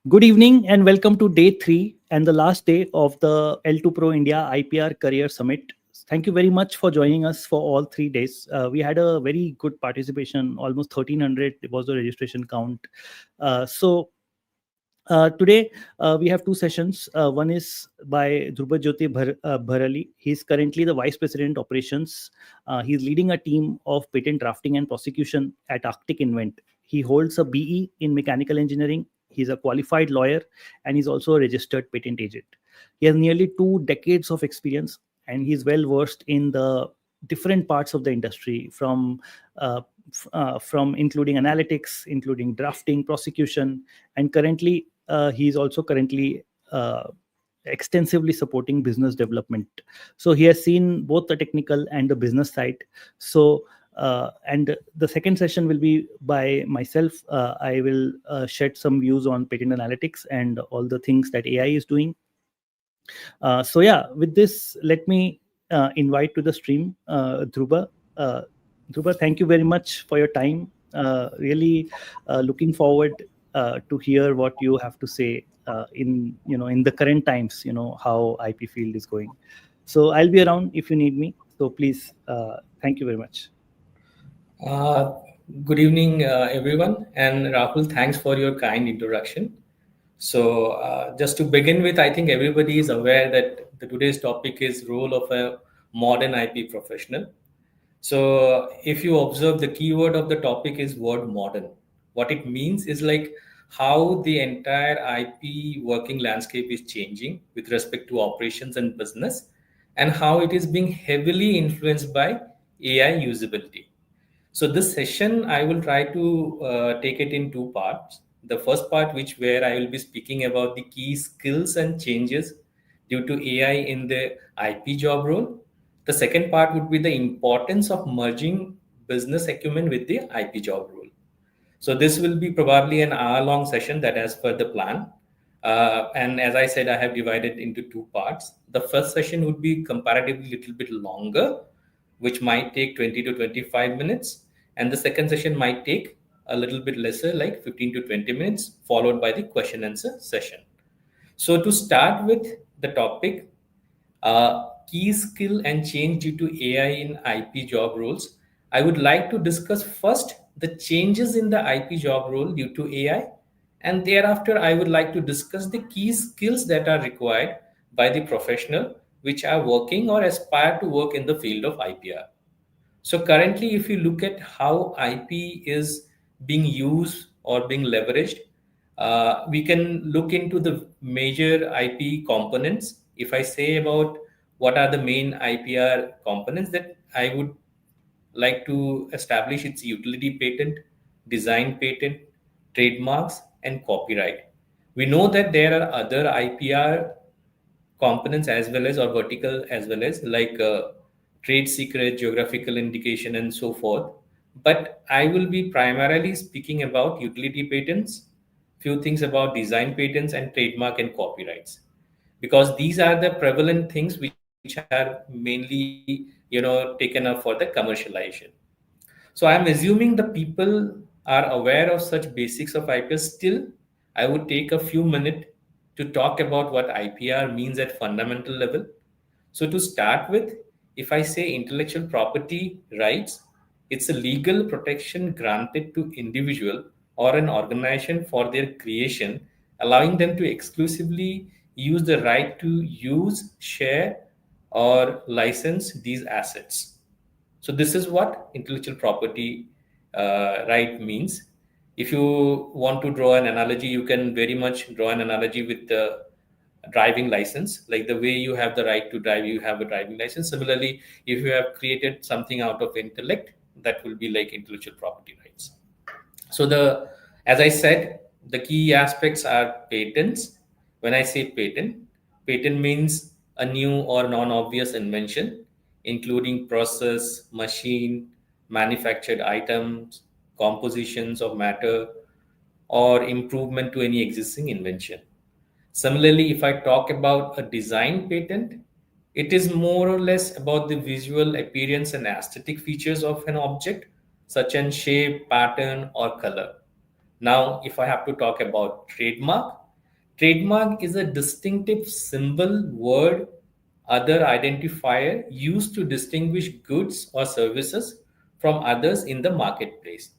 Good evening and welcome to day three and the last day of the L2Pro India IPR Career Summit. Thank you very much for joining us for all 3 days. We had a very good participation, almost 1300 was the registration count. Today we have two sessions. One is by Bharali. He's currently the Vice President Operations. He's leading a team of patent drafting and prosecution at Arctic Invent. He holds a BE in mechanical engineering. He's a qualified lawyer and he's also a registered patent agent. He has nearly 2 decades of experience and he's well versed in the different parts of the industry from including analytics, including drafting, prosecution, and currently he is also currently extensively supporting business development. So he has seen both the technical and the business side. And the second session will be by myself. I will shed some views on patent analytics and all the things that AI is doing. With this, let me invite to the stream Dhruba. Dhruba, thank you very much for your time. Really looking forward to hear what you have to say in the current times. How IP field is going. So I'll be around if you need me. So please, thank you very much. Uh, Good evening, everyone. And Rahul, thanks for your kind introduction. Just to begin with, I think everybody is aware that today's topic is role of a modern IP professional. So, if you observe, the keyword of the topic is word modern. What it means is like how the entire IP working landscape is changing with respect to operations and business, and how it is being heavily influenced by AI usability. So this session, I will try to take it in two parts. The first part, which where I will be speaking about the key skills and changes due to AI in the IP job role. The second part would be the importance of merging business acumen with the IP job role. So this will be probably an hour-long session that as per the plan. And as I said, I have divided into two parts. The first session would be comparatively a little bit longer, which might take 20 to 25 minutes. And the second session might take a little bit lesser, like 15 to 20 minutes, followed by the question answer session. So to start with the topic, key skill and change due to AI in IP job roles, I would like to discuss first the changes in the IP job role due to AI, and thereafter I would like to discuss the key skills that are required by the professional which are working or aspire to work in the field of IPR. So currently, if you look at how IP is being used or being leveraged, we can look into the major IP components. If I say about what are the main IPR components, that I would like to establish its utility patent, design patent, trademarks, and copyright. We know that there are other IPR components as well as or vertical as well as like trade secret, geographical indication, and so forth. But I will be primarily speaking about utility patents, few things about design patents and trademark and copyrights, because these are the prevalent things which are mainly taken up for the commercialization. So I'm assuming the people are aware of such basics of IPR. Still, I would take a few minutes to talk about what IPR means at fundamental level. So to start with, if I say intellectual property rights, it's a legal protection granted to individual or an organization for their creation, allowing them to exclusively use the right to use, share, or license these assets. So this is what intellectual property right means. If you want to draw an analogy, you can very much draw an analogy with the driving license. Like the way you have the right to drive, you have a driving license. Similarly, if you have created something out of intellect, that will be like intellectual property rights. So as I said, the key aspects are patents. When I say patent means a new or non-obvious invention, including process, machine, manufactured items, compositions of matter, or improvement to any existing invention. Similarly, if I talk about a design patent, it is more or less about the visual appearance and aesthetic features of an object, such as shape, pattern, or color. Now, if I have to talk about trademark, Trademark is a distinctive symbol, word, other identifier used to distinguish goods or services from others in the marketplace.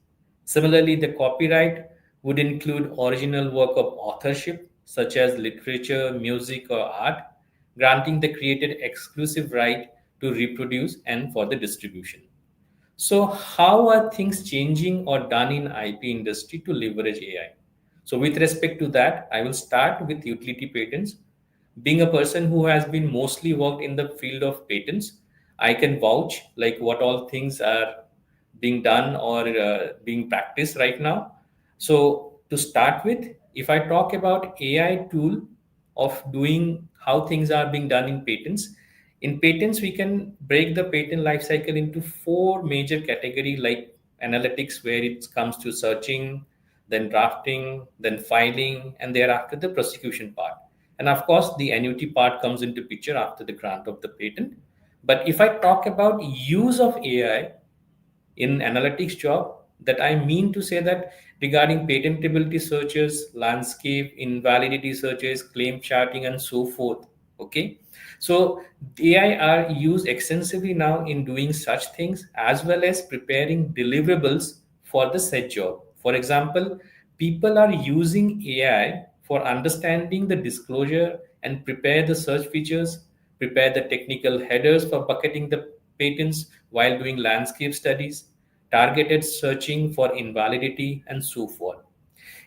Similarly, the copyright would include original work of authorship, such as literature, music, or art, granting the creator exclusive right to reproduce and for the distribution. So, how are things changing or done in IP industry to leverage AI? So, with respect to that, I will start with utility patents. Being a person who has been mostly worked in the field of patents, I can vouch like what all things are being done or being practiced right now. So, to start with, if I talk about AI tool of doing how things are being done in patents we can break the patent lifecycle into four major categories like analytics, where it comes to searching, then drafting, then filing, and thereafter the prosecution part. And of course, the annuity part comes into picture after the grant of the patent. But if I talk about use of AI in analytics job, that I mean to say that regarding patentability searches, landscape invalidity searches, claim charting, and so forth. Okay, so AI are used extensively now in doing such things as well as preparing deliverables for the said job. For example, people are using AI for understanding the disclosure and prepare the search features, prepare the technical headers for bucketing the patents while doing landscape studies, targeted searching for invalidity, and so forth.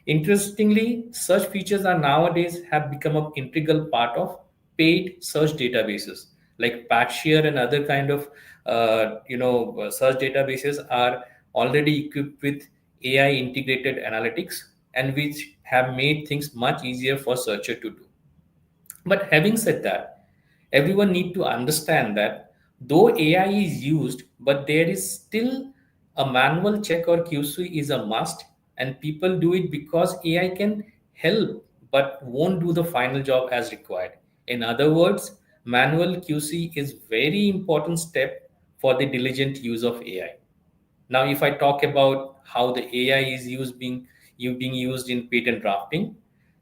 Interestingly, search features are nowadays have become an integral part of paid search databases like Patshare and other kind of search databases are already equipped with AI integrated analytics and which have made things much easier for searcher to do. But having said that, everyone need to understand that though AI is used, but there is still a manual check or QC is a must, and people do it because AI can help but won't do the final job as required. In other words, manual QC is very important step for the diligent use of AI. Now, if I talk about how the AI is being used in patent drafting,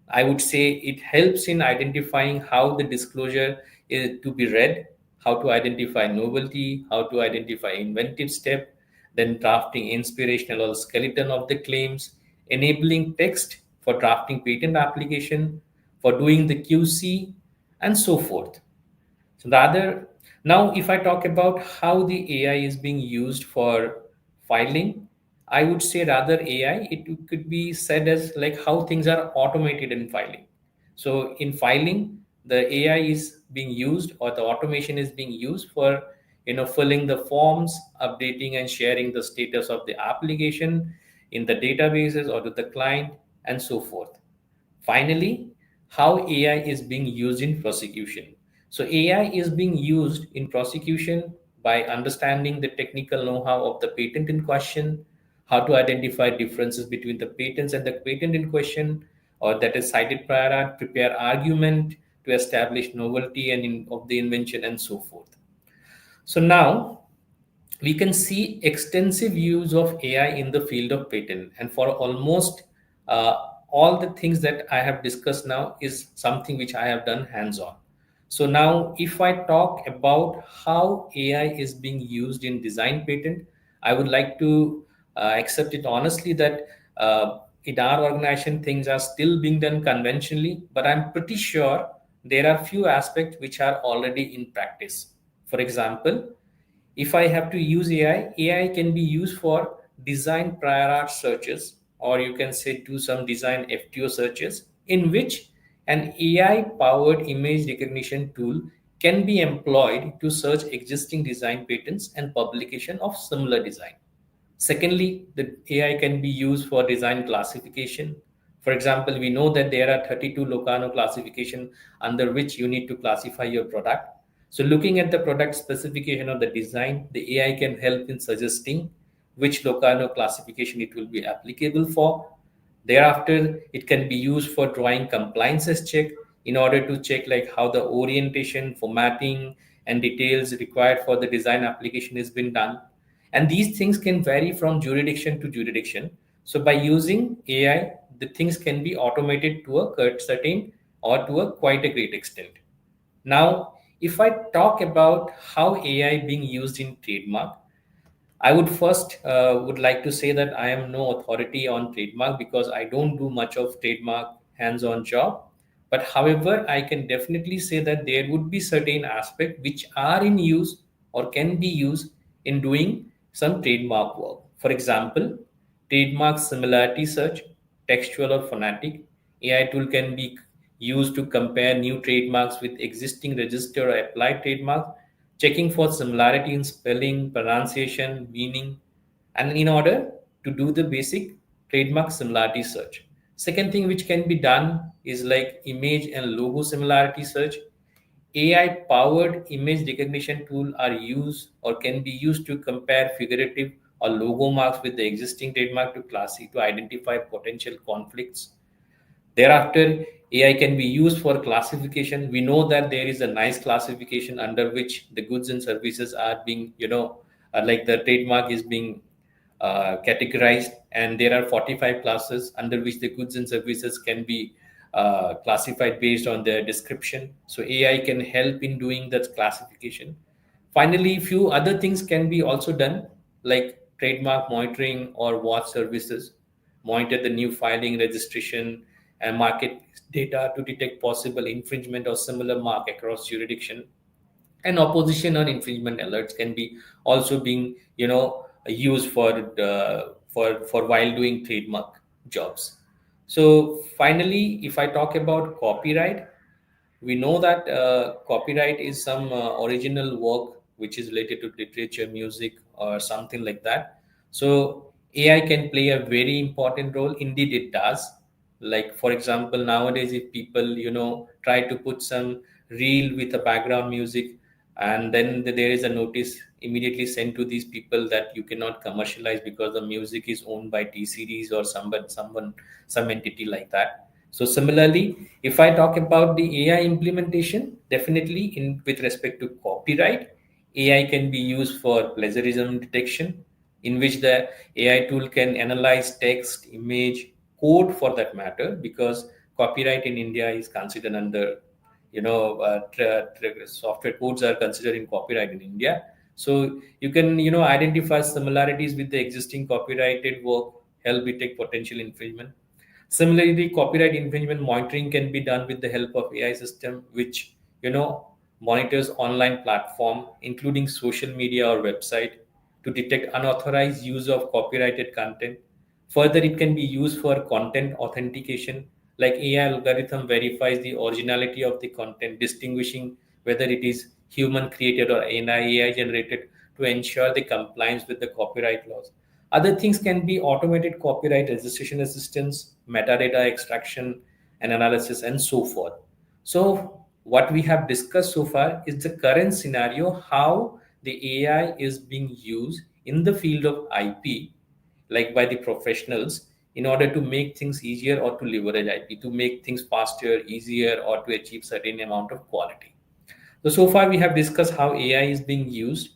I would say it helps in identifying how the disclosure is to be read, how to identify novelty, how to identify inventive step, then drafting inspirational or skeleton of the claims, enabling text for drafting patent application, for doing the QC, and so forth. So rather, now if I talk about how the AI is being used for filing, I would say rather AI, it could be said as like how things are automated in filing. So in filing, the AI is being used or the automation is being used for filling the forms, updating and sharing the status of the application in the databases or to the client and so forth. Finally, how AI is being used in prosecution. So, AI is being used in prosecution by understanding the technical know how of the patent in question, how to identify differences between the patents and the patent in question, or that is cited prior art, prepare argument to establish novelty of the invention, and so forth. So, now we can see extensive use of AI in the field of patent, and for almost uh, all the things that I have discussed now is something which I have done hands-on. So now, if I talk about how AI is being used in design patent, I would like to accept it honestly that in our organization things are still being done conventionally, but I'm pretty sure there are few aspects which are already in practice. For example, if I have to use AI can be used for design prior art searches, or you can say do some design FTO searches, in which an AI powered image recognition tool can be employed to search existing design patents and publication of similar design. Secondly, the AI can be used for design classification. For example, we know that there are 32 Locano classification under which you need to classify your product. So looking at the product specification of the design, the AI can help in suggesting which Locano classification it will be applicable for. Thereafter, it can be used for drawing compliances check in order to check like how the orientation, formatting, and details required for the design application has been done. And these things can vary from jurisdiction to jurisdiction. So by using AI, the things can be automated to a certain or to a quite a great extent. Now, if I talk about how AI being used in trademark, I would first would like to say that I am no authority on trademark because I don't do much of trademark hands-on job. But however, I can definitely say that there would be certain aspects which are in use or can be used in doing some trademark work. For example, trademark similarity search, textual or phonetic. AI tool can be used to compare new trademarks with existing registered or applied trademarks, checking for similarity in spelling, pronunciation, meaning, and in order to do the basic trademark similarity search. Second thing which can be done is like image and logo similarity search. AI powered image recognition tool are used or can be used to compare figurative or logo marks with the existing trademark to classify to identify potential conflicts. Thereafter, AI can be used for classification. We know that there is a nice classification under which the goods and services are being, like the trademark is being categorized, and there are 45 classes under which the goods and services can be classified based on their description. So AI can help in doing that classification. Finally, few other things can be also done, like trademark monitoring or watch services, monitor the new filing, registration, and market data to detect possible infringement or similar mark across jurisdiction. And opposition or infringement alerts can be also being used for while doing trademark jobs. So finally, if I talk about copyright, we know that copyright is some original work which is related to literature, music, or something like that. So AI can play a very important role. Indeed, it does. Like for example, nowadays, if people try to put some reel with a background music, and then there is a notice immediately sent to these people that you cannot commercialize because the music is owned by T Series or someone, some entity like that. So similarly, if I talk about the AI implementation, definitely in with respect to copyright, AI can be used for plagiarism detection, in which the AI tool can analyze text, image, code for that matter, because copyright in India is considered under, software codes are considered in copyright in India. So you can, identify similarities with the existing copyrighted work, help detect potential infringement. Similarly, copyright infringement monitoring can be done with the help of AI system, which monitors online platform, including social media or website, to detect unauthorized use of copyrighted content. Further, it can be used for content authentication, like AI algorithm verifies the originality of the content, distinguishing whether it is human created or AI generated to ensure the compliance with the copyright laws. Other things can be automated copyright registration assistance, metadata extraction and analysis, and so forth. So, what we have discussed so far is the current scenario how the AI is being used in the field of IP, like by the professionals, in order to make things easier or to leverage IP, to make things faster, easier, or to achieve certain amount of quality. So far we have discussed how AI is being used,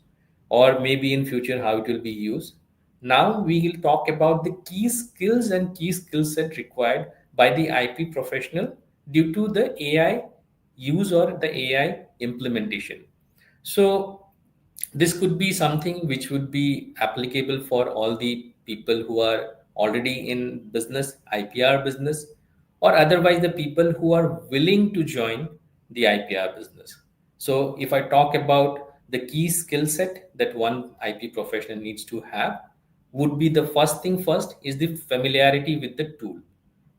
or maybe in future how it will be used. Now we will talk about the key skills and key skill set required by the IP professional due to the AI use or the AI implementation. So this could be something which would be applicable for all the people who are already in business, IPR business, or otherwise the people who are willing to join the IPR business. So if I talk about the key skill set that one IP professional needs to have, would be the first thing first is the familiarity with the tool.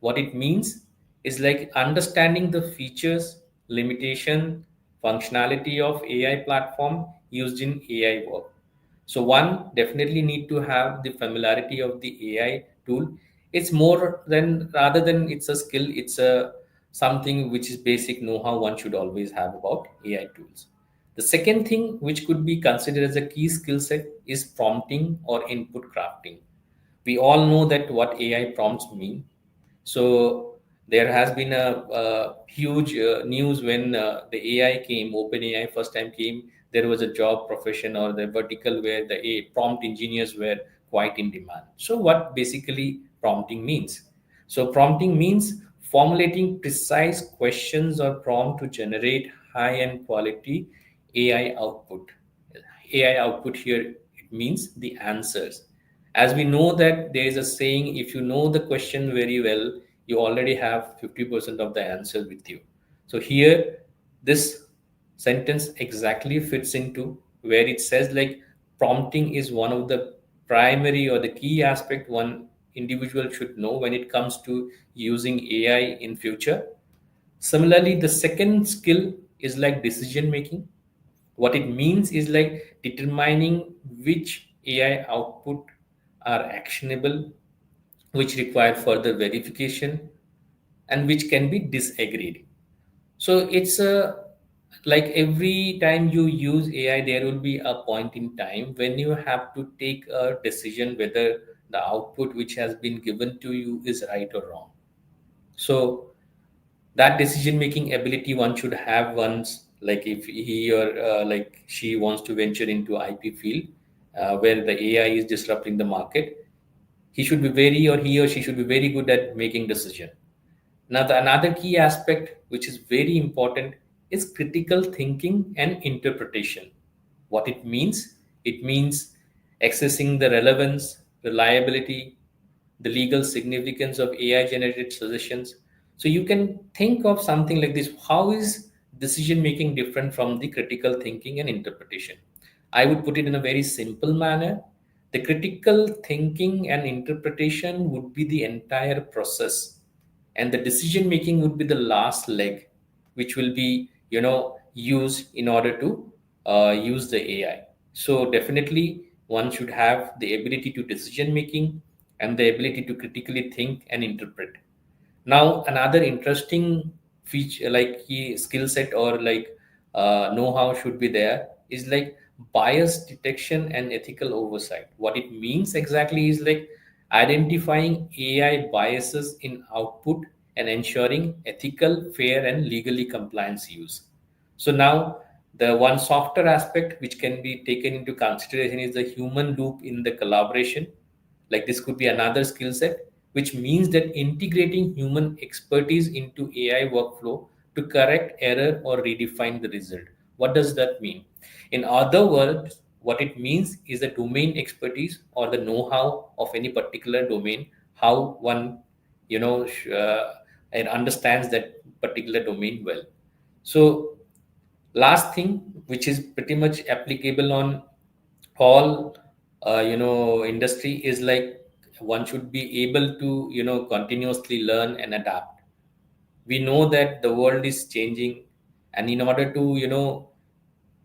What it means is like understanding the features, limitation, functionality of AI platform used in AI work. So one definitely need to have the familiarity of the AI tool. It's more than rather than it's a skill, it's a something which is basic know-how one should always have about AI tools. The second thing which could be considered as a key skill set is prompting or input crafting. We all know that what AI prompts mean. So there has been a huge news when the AI came, Open AI first time came. There was a job profession or the vertical where the prompt engineers were quite in demand. So what basically prompting means? So prompting means formulating precise questions or prompt to generate high-end quality AI output. AI output here, it means the answers. As we know that there is a saying, if you know the question very well, you already have 50% of the answer with you. So here, this sentence exactly fits into where it says like prompting is one of the primary or the key aspect one individual should know when it comes to using AI in future. Similarly, the second skill is like decision making. What it means is like determining which AI output are actionable, which require further verification, and which can be disagreed. So it's a like every time you use AI, there will be a point in time when you have to take a decision whether the output which has been given to you is right or wrong. So that decision making ability one should have once, like if he or like she wants to venture into IP field where the AI is disrupting the market, he or she should be very good at making decision. Now, another key aspect which is very important is critical thinking and interpretation. What it means accessing the relevance, reliability, the legal significance of AI generated suggestions. So you can think of something like this. How is decision making different from the critical thinking and interpretation? I would put it in a very simple manner. The critical thinking and interpretation would be the entire process, and the decision making would be the last leg, which will be used in order to use the AI. So definitely one should have the ability to decision making and the ability to critically think and interpret. Now, another interesting feature, like key skill set or like know-how should be there is like bias detection and ethical oversight. What it means exactly is like identifying AI biases in output and ensuring ethical, fair, and legally compliance use. So now the one softer aspect which can be taken into consideration is the human loop in the collaboration. Like this could be another skill set, which means that integrating human expertise into AI workflow to correct error or redefine the result. What does that mean? In other words, what it means is the domain expertise or the know-how of any particular domain, how one, and understands that particular domain well. So last thing, which is pretty much applicable on all industry, is like one should be able to continuously learn and adapt. We know that the world is changing, and in order to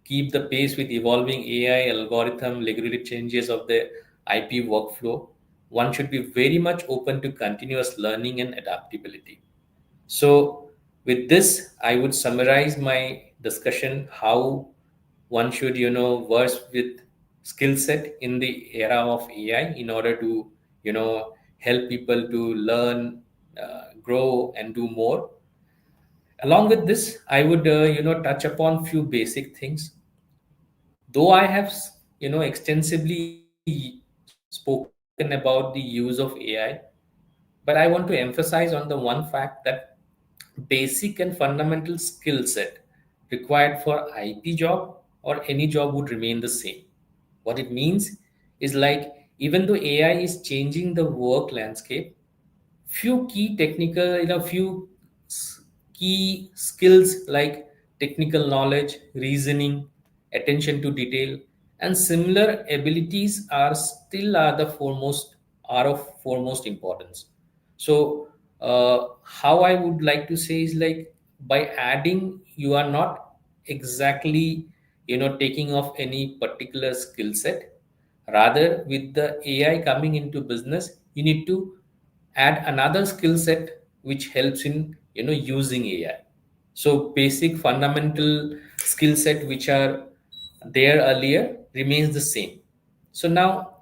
keep the pace with evolving AI algorithm, regulatory changes of the IP workflow, one should be very much open to continuous learning and adaptability. So, with this, I would summarize my discussion how one should, verse with skill set in the era of AI in order to, help people to learn, grow, and do more. Along with this, I would, touch upon few basic things. Though I have, extensively spoken about the use of AI, but I want to emphasize on the one fact that basic and fundamental skill set required for IP job or any job would remain the same. What it means is like even though AI is changing the work landscape, few key technical, key skills like technical knowledge, reasoning, attention to detail, and similar abilities are the foremost, are of foremost importance. So how I would like to say is like by adding, you are not exactly taking off any particular skill set. Rather, with the AI coming into business, you need to add another skill set which helps in using AI. So basic fundamental skill set which are there earlier remains the same. So now,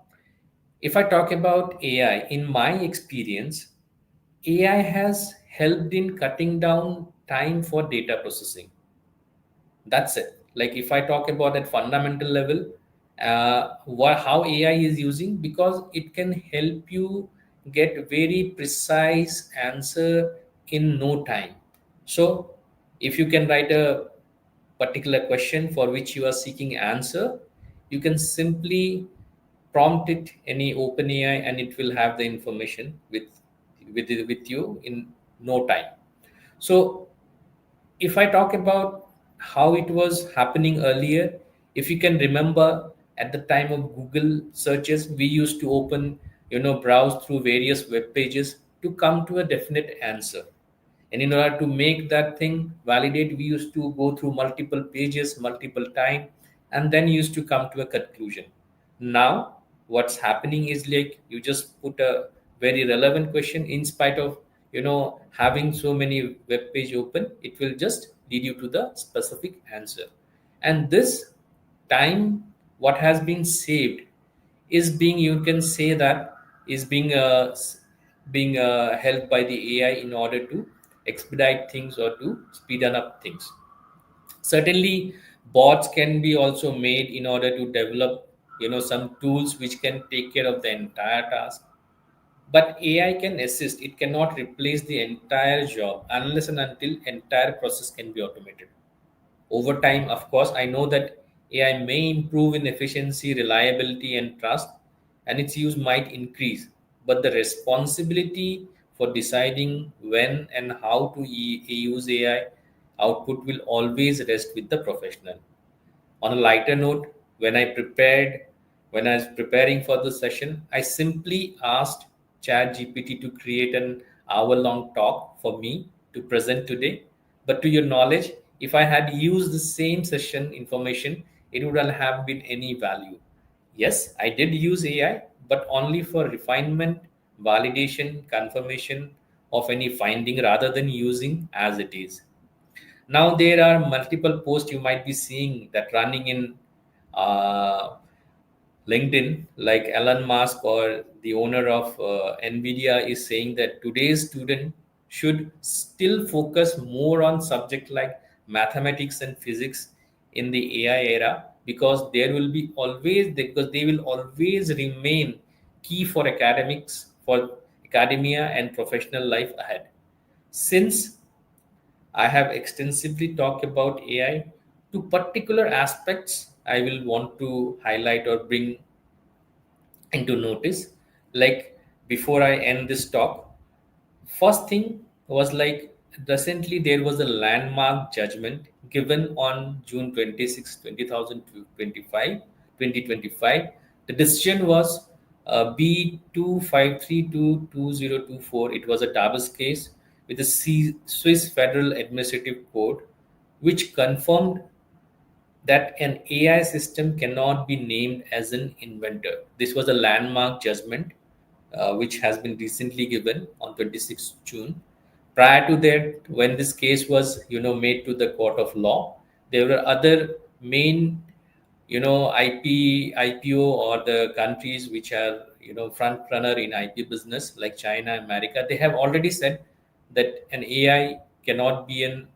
if I talk about AI, in my experience, AI has helped in cutting down time for data processing. That's it. Like if I talk about that fundamental level, how AI is using, because it can help you get very precise answer in no time. So if you can write a particular question for which you are seeking answer, you can simply prompt it any OpenAI and it will have the information with you in no time. So if I talk about how it was happening earlier, if you can remember at the time of Google searches, we used to open, browse through various web pages to come to a definite answer. And in order to make that thing validate, we used to go through multiple pages, multiple time, and then used to come to a conclusion. Now, what's happening is like you just put a very relevant question in spite of having so many web page open, it will just lead you to the specific answer. And this time, what has been saved is being, you can say that, is being helped by the AI in order to expedite things or to speed up things. Certainly bots can be also made in order to develop some tools which can take care of the entire task, but AI can assist. It cannot replace the entire job unless and until entire process can be automated. Over time, of course, I know that AI may improve in efficiency, reliability, and trust, and its use might increase. But the responsibility for deciding when and how to use AI output will always rest with the professional. On a lighter note, when I was preparing for the session, I simply asked ChatGPT to create an hour-long talk for me to present today. But to your knowledge, if I had used the same session information, it wouldn't have been any value. Yes, I did use AI, but only for refinement, validation, confirmation of any finding rather than using as it is. Now there are multiple posts you might be seeing that running in uh, LinkedIn, like Elon Musk or the owner of Nvidia is saying that today's student should still focus more on subject like mathematics and physics in the AI era, because they will always remain key for academics, for academia and professional life ahead. Since I have extensively talked about AI, to particular aspects I will want to highlight or bring into notice. Like before I end this talk, first thing was like recently there was a landmark judgment given on June 26, 2025, 2025. The decision was B25322024. It was a Tabas case with the Swiss Federal Administrative Court, which confirmed that an AI system cannot be named as an inventor. This was a landmark judgment which has been recently given on 26th June. Prior to that, when this case was made to the court of law, there were other main IPO or the countries which are front runner in IP business like China, America. They have already said that an AI cannot be an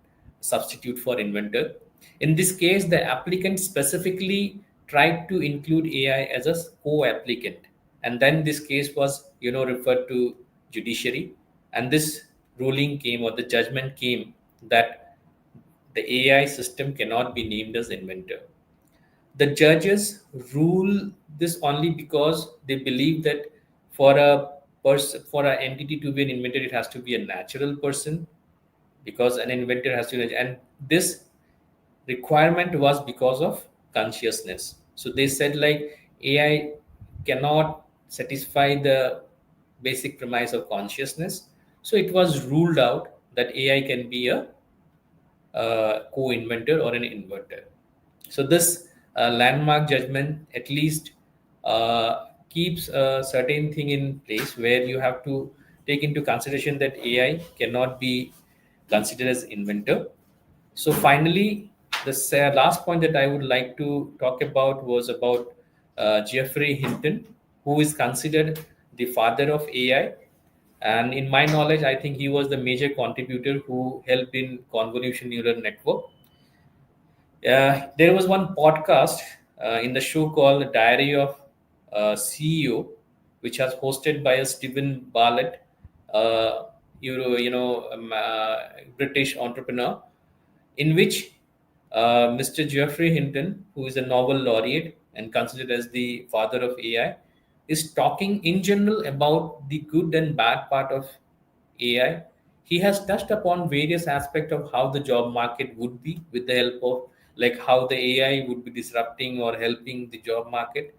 substitute for inventor. In this case, the applicant specifically tried to include AI as a co-applicant, and then this case was referred to judiciary, and this ruling came, or the judgment came, that the AI system cannot be named as inventor. The judges rule this only because they believe that for a person, for an entity to be an inventor, it has to be a natural person, because an inventor has to, and this requirement was because of consciousness. So they said like AI cannot satisfy the basic premise of consciousness. So it was ruled out that AI can be a co-inventor or an inventor. So this landmark judgment at least keeps a certain thing in place where you have to take into consideration that AI cannot be considered as inventor. So finally, the last point that I would like to talk about was about Geoffrey Hinton, who is considered the father of AI. And in my knowledge, I think he was the major contributor who helped in convolution neural network. There was one podcast in the show called Diary of CEO, which was hosted by a Stephen Bartlett. British entrepreneur, in which Mr. Geoffrey Hinton, who is a Nobel laureate and considered as the father of AI, is talking in general about the good and bad part of AI. He has touched upon various aspects of how the job market would be with the help of, like, how the AI would be disrupting or helping the job market.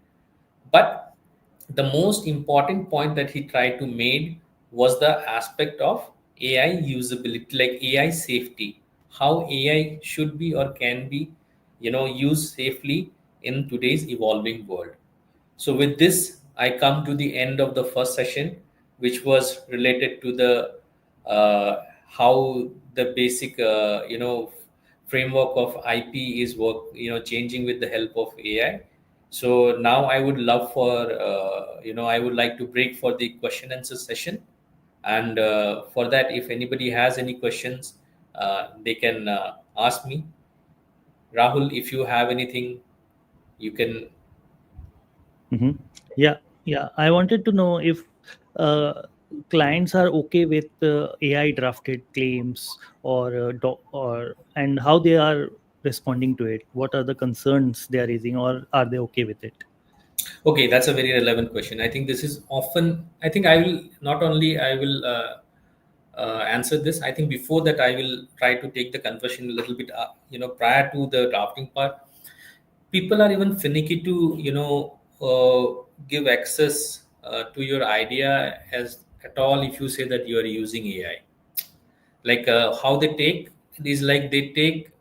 But the most important point that he tried to make was the aspect of AI usability, like AI safety, how AI should be or can be, used safely in today's evolving world. So with this, I come to the end of the first session, which was related to the how the basic framework of IP is changing with the help of AI. So now I would love for I would like to break for the question answer session, and for that, if anybody has any questions, they can ask me. Rahul, if you have anything, you can. Mm-hmm. Yeah, yeah. I wanted to know if uh, clients are okay with AI drafted claims or and how they are responding to it. What are the concerns they are raising, or are they okay with it? Okay, that's a very relevant question. I think this is often. I think I will not only I will answer this. I think before that I will try to take the conversion a little bit. Prior to the drafting part, people are even finicky to give access to your idea as at all if you say that you are using AI. Like how they take it is like they take,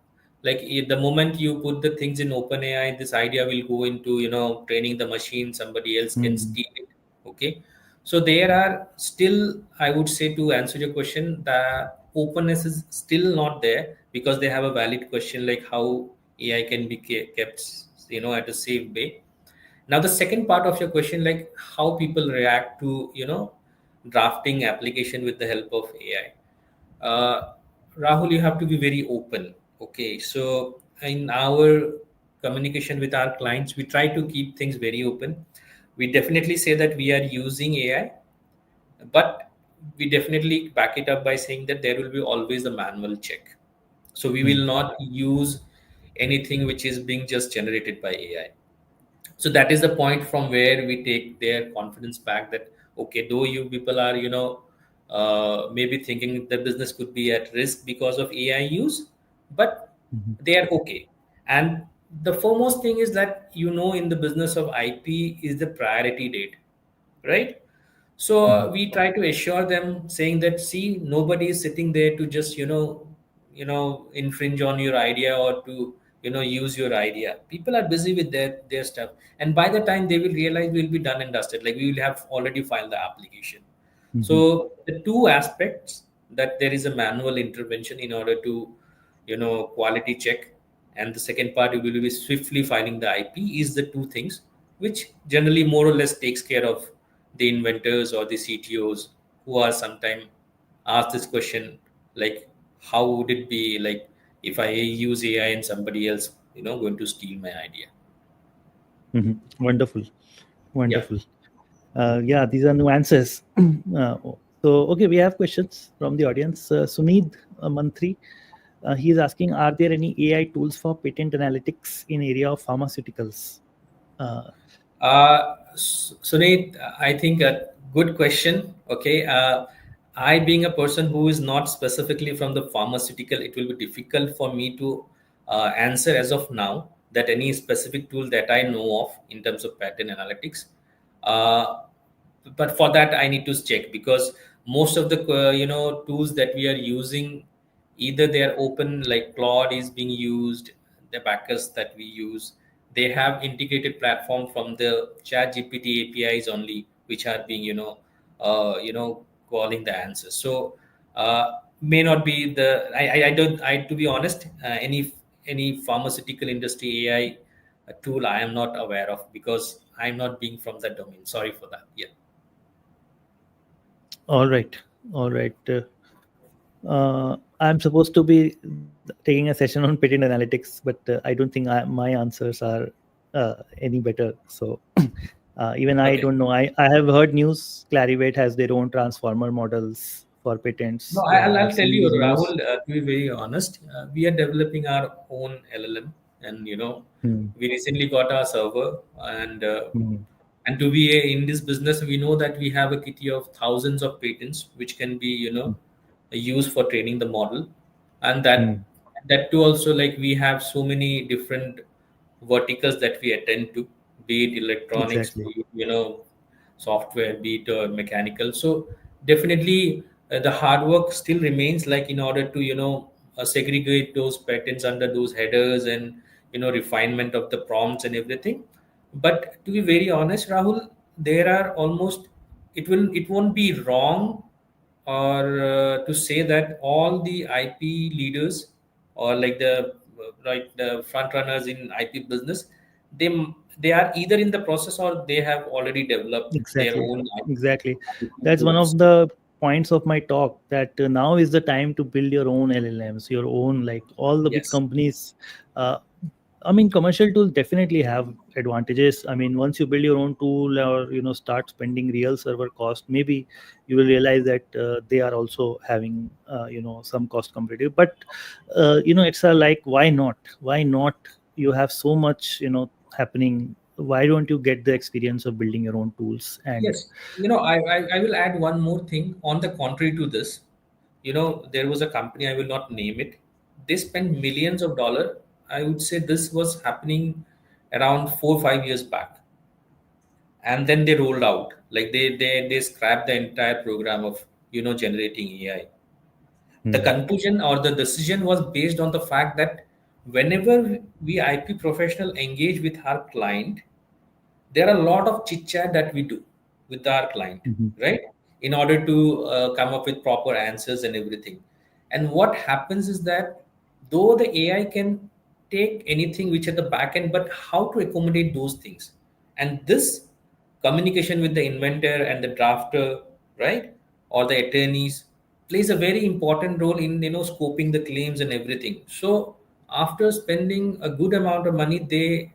like the moment you put the things in OpenAI, this idea will go into training the machine, somebody else can Mm-hmm. steal it. Okay, so there are still, I would say, to answer your question, the openness is still not there because they have a valid question like how AI can be kept at a safe way. Now the second part of your question, like how people react to drafting application with the help of AI. Rahul, you have to be very open. Okay, so in our communication with our clients, we try to keep things very open. We definitely say that we are using AI, but we definitely back it up by saying that there will be always a manual check. So we will not use anything which is being just generated by AI. So that is the point from where we take their confidence back, that okay, though you people are maybe thinking the business could be at risk because of AI use, but Mm-hmm. they are okay. And the foremost thing is that in the business of IP is the priority date, right? So Mm-hmm. we try to assure them, saying that, see, nobody is sitting there to just infringe on your idea or to use your idea. People are busy with their stuff, and by the time they will realize, we'll be done and dusted. Like, we will have already filed the application. Mm-hmm. So the two aspects, that there is a manual intervention in order to quality check, and the second part, you will be swiftly filing the IP, is the two things which generally more or less takes care of the inventors or the CTOs, who are sometimes asked this question, like, how would it be like if I use AI and somebody else going to steal my idea? Mm-hmm. Wonderful, Yeah. wonderful. Yeah, these are nuances. So, okay, we have questions from the audience. Sumit Mantri, he is asking, are there any AI tools for patent analytics in area of pharmaceuticals? Uh, Sunit, I think a good question. Okay. I, being a person who is not specifically from the pharmaceutical, it will be difficult for me to answer as of now that any specific tool that I know of in terms of pattern analytics. Uh, but for that, I need to check, because most of the tools that we are using, either they are open, like Claude is being used, the backers that we use, they have integrated platform from the chat GPT APIs only, which are being calling the answers. So may not be the I don't, I to be honest, any pharmaceutical industry AI tool I am not aware of, because I'm not being from that domain. Sorry for that. Yeah. all right, all right. I'm supposed to be taking a session on patent analytics, but I don't think my answers are any better. So even I Okay. don't know. I have heard news Clarivate has their own transformer models for No, patents. I'll tell you, Series Rahul, news. to be very honest, we are developing our own LLM, and Hmm. we recently got our server, Hmm. and to be in this business, we know that we have a kitty of thousands of patents, which can be, used for training the model, and Hmm. that too also, like, we have so many different verticals that we attend to, be it electronics, Exactly. be it, software, be it mechanical. So definitely the hard work still remains, like, in order to segregate those patterns under those headers, and refinement of the prompts and everything. But to be very honest, Rahul, there are almost, it won't be wrong, or to say that all the IP leaders, or like the front runners in IP business, they they are either in the process, or they have already developed their Exactly. own Exactly. IP That's one tools. of the points of my talk, that now is the time to build your own LLMs, your own, like all the big Yes. companies. Uh, I mean, commercial tools definitely have advantages. I mean, once you build your own tool, or start spending real server cost, maybe you will realize that they are also having some cost competitive. But it's like, why not? Why not? You have so much happening. Why don't you get the experience of building your own tools? And Yes, I will add one more thing. On the contrary to this, there was a company, I will not name it. They spent millions of dollars. I would say this was happening around 4 or 5 years back, and then they rolled out, like they scrapped the entire program of generating AI. The hmm, conclusion or the decision was based on the fact that whenever we IP professional engage with our client, there are a lot of chit chat that we do with our client, hmm, right, in order to come up with proper answers and everything. And what happens is that, though the AI can take anything which at the back end, but how to accommodate those things, and this communication with the inventor and the drafter, right, or the attorneys, plays a very important role in scoping the claims and everything. So after spending a good amount of money, they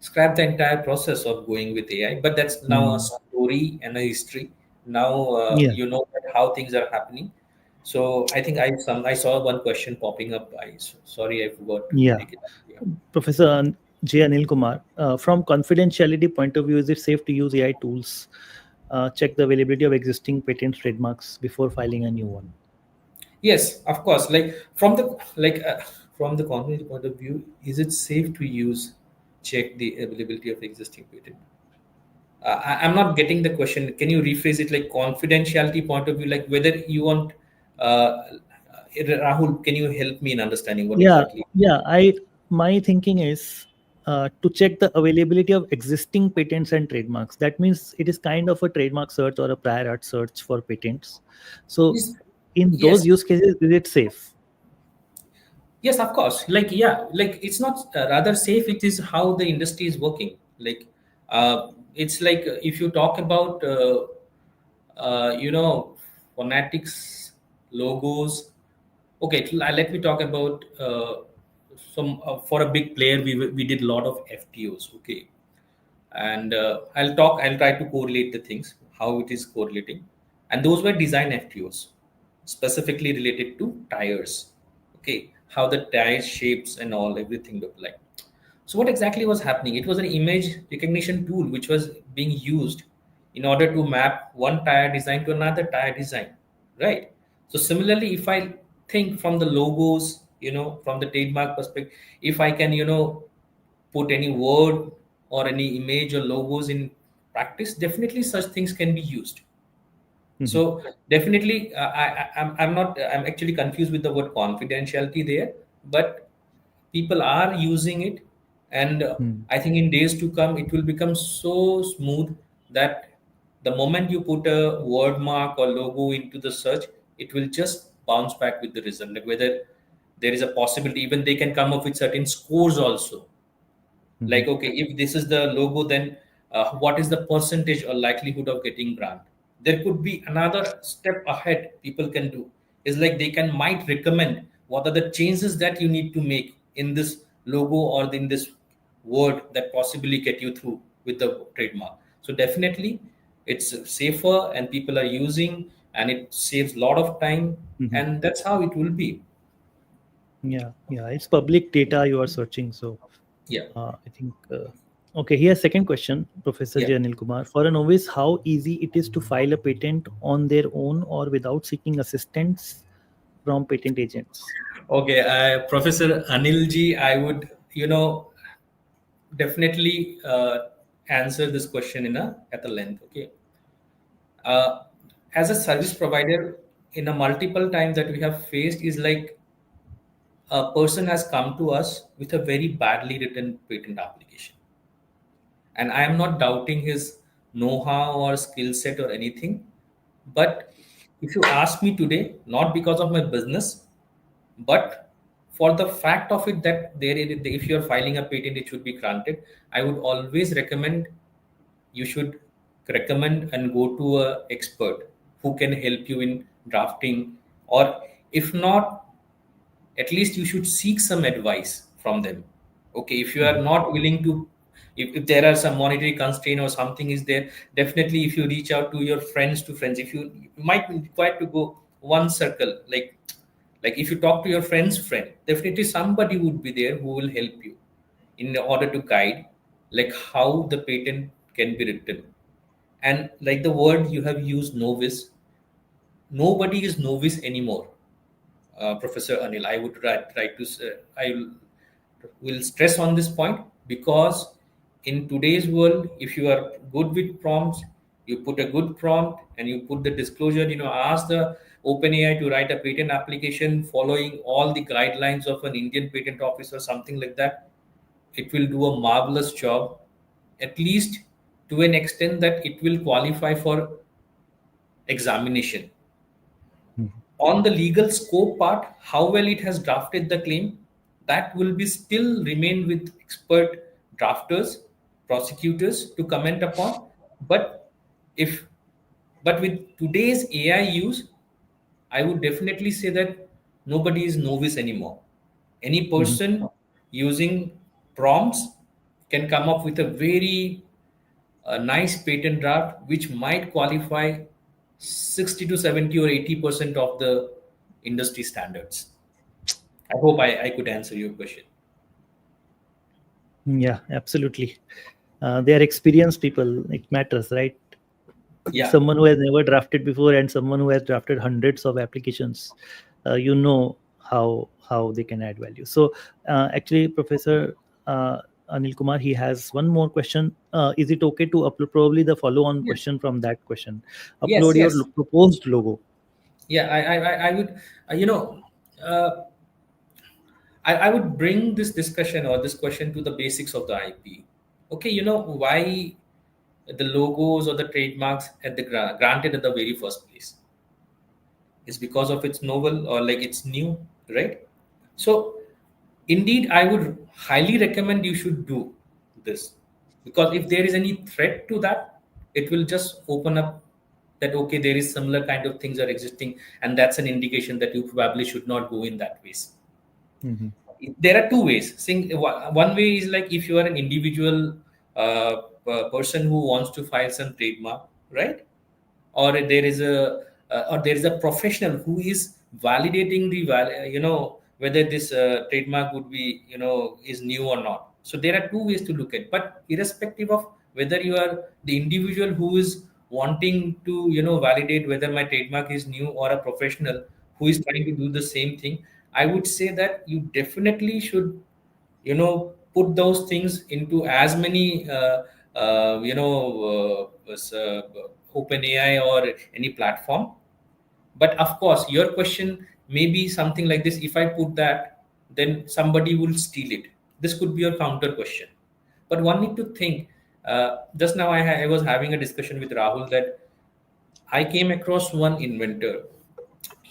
scrap the entire process of going with AI. But that's now a hmm. story and a history. Now Yeah, you know that how things are happening. So I think I saw one question popping up. Sorry, I forgot to yeah. take it up. Yeah. Professor J. Anil Kumar, from confidentiality point of view, is it safe to use AI tools? Check the availability of existing patents, trademarks before filing a new one. Yes, of course. From the community point of view, is it safe to use, check the availability of existing patent? I'm not getting the question. Can you rephrase it, like confidentiality point of view, like whether you want, Rahul? Can you help me in understanding what Yeah, exactly? yeah. My thinking is to check the availability of existing patents and trademarks. That means it is kind of a trademark search or a prior art search for patents. So, Is in those Yes, use cases, is it safe? yes, of course. Like, yeah, like it's not rather safe. It is how the industry is working. Like, it's like, if you talk about, phonetics, logos. Okay, let me talk about some for a big player. We did a lot of FTOs. Okay, and I'll try to correlate the things, how it is correlating. And those were design FTOs, specifically related to tires. Okay, how the tire shapes and all, everything look like. So what exactly was happening? It was an image recognition tool which was being used in order to map one tire design to another tire design, right? So similarly, if I think from the logos, from the trademark perspective, if I can, put any word or any image or logos in practice, definitely such things can be used. Mhm. So definitely, I'm not, I'm actually confused with the word confidentiality there, but people are using it, and Hmm. I think in days to come it will become so smooth that the moment you put a word mark or logo into the search, it will just bounce back with the result. Like, whether there is a possibility, even they can come up with certain scores also, Mhm. like, okay, if this is the logo, then what is the percentage or likelihood of getting brand? There could be another step ahead people can do, is like they can might recommend what are the changes that you need to make in this logo or in this word that possibly get you through with the trademark. So definitely it's safer, and people are using and it saves a lot of time, Mhm. and that's how it will be. Yeah, yeah, it's public data you are searching. So Yeah, I think. Okay, here's second question, Professor yeah. J. Anil Kumar. For a novice, how easy it is to file a patent on their own or without seeking assistance from patent agents? Okay, Professor Anil ji, I would, definitely answer this question in a at a length. Okay, uh, as a service provider, in a multiple times that we have faced is like a person has come to us with a very badly written patent application, and I am not doubting his know-how or skill set or anything, but if you ask me today, not because of my business, but for the fact of it that if you are filing a patent, it should be granted. I would always recommend you should recommend and go to a expert who can help you in drafting, or if not, at least you should seek some advice from them. Okay, if you are Mhm. not willing to, if there are some monetary constraint or something is there, definitely if you reach out to your friends to friends, if you might be required to go one circle, like if you talk to your friend's friend, definitely somebody would be there who will help you in order to guide like how the patent can be written. And like the word you have used, novice, nobody is novice anymore. Professor Anil, I would try to I will stress on this point, because in today's world, if you are good with prompts, you put a good prompt and you put the disclosure, ask the OpenAI to write a patent application following all the guidelines of an Indian patent office or something like that. It will do a marvelous job, at least to an extent that it will qualify for examination. Mhm. On the legal scope part, how well it has drafted the claim, that will be still remain with expert drafters, prosecutors to comment upon. But if but with today's AI use, I would definitely say that nobody is novice anymore. Any Mhm. person using prompts can come up with a very nice patent draft which might qualify 60 to 70 or 80% of the industry standards. I hope I could answer your question. Yeah, absolutely. They are experienced people. It matters, right? Yeah. Someone who has never drafted before and someone who has drafted hundreds of applications, you know how they can add value. So actually, Professor Anil Kumar, he has one more question. Is it okay to upload probably the follow-on Yes. question from that question? Yes. Upload your Yes. proposed logo. Yeah. I would, uh, I would bring this discussion or this question to the basics of the IP. Okay. Why the logos or the trademarks at the granted at the very first place? Is because of its novel or like it's new, right? So indeed, I would highly recommend you should do this, because if there is any threat to that, it will just open up that okay, there is similar kind of things are existing, and that's an indication that you probably should not go in that ways. Hmm. There are two ways. One way is like if you are an individual person who wants to file some trademark, right? Or there is a professional who is validating whether this trademark would be is new or not. So there are two ways to look at, but irrespective of whether you are the individual who is wanting to validate whether my trademark is new, or a professional who is trying to do the same thing, I would say that you definitely should put those things into as many open AI or any platform. But of course your question may be something like this: if I put that, then somebody will steal it. This could be your counter question. But one need to think, just now I was having a discussion with Rahul that I came across one inventor.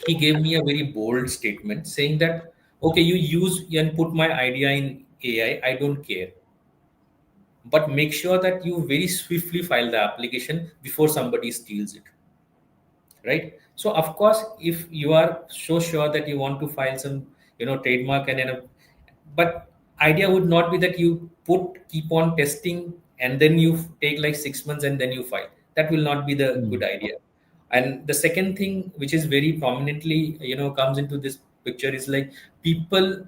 He gave me a very bold statement saying that, okay, you use and put my idea in AI, I don't care. But make sure that you very swiftly file the application before somebody steals it. Right? So of course, if you are so sure that you want to file some trademark and but idea would not be that you keep on testing and then you take like 6 months and then you file. That will not be the good idea. And the second thing which is very prominently comes into this picture is like people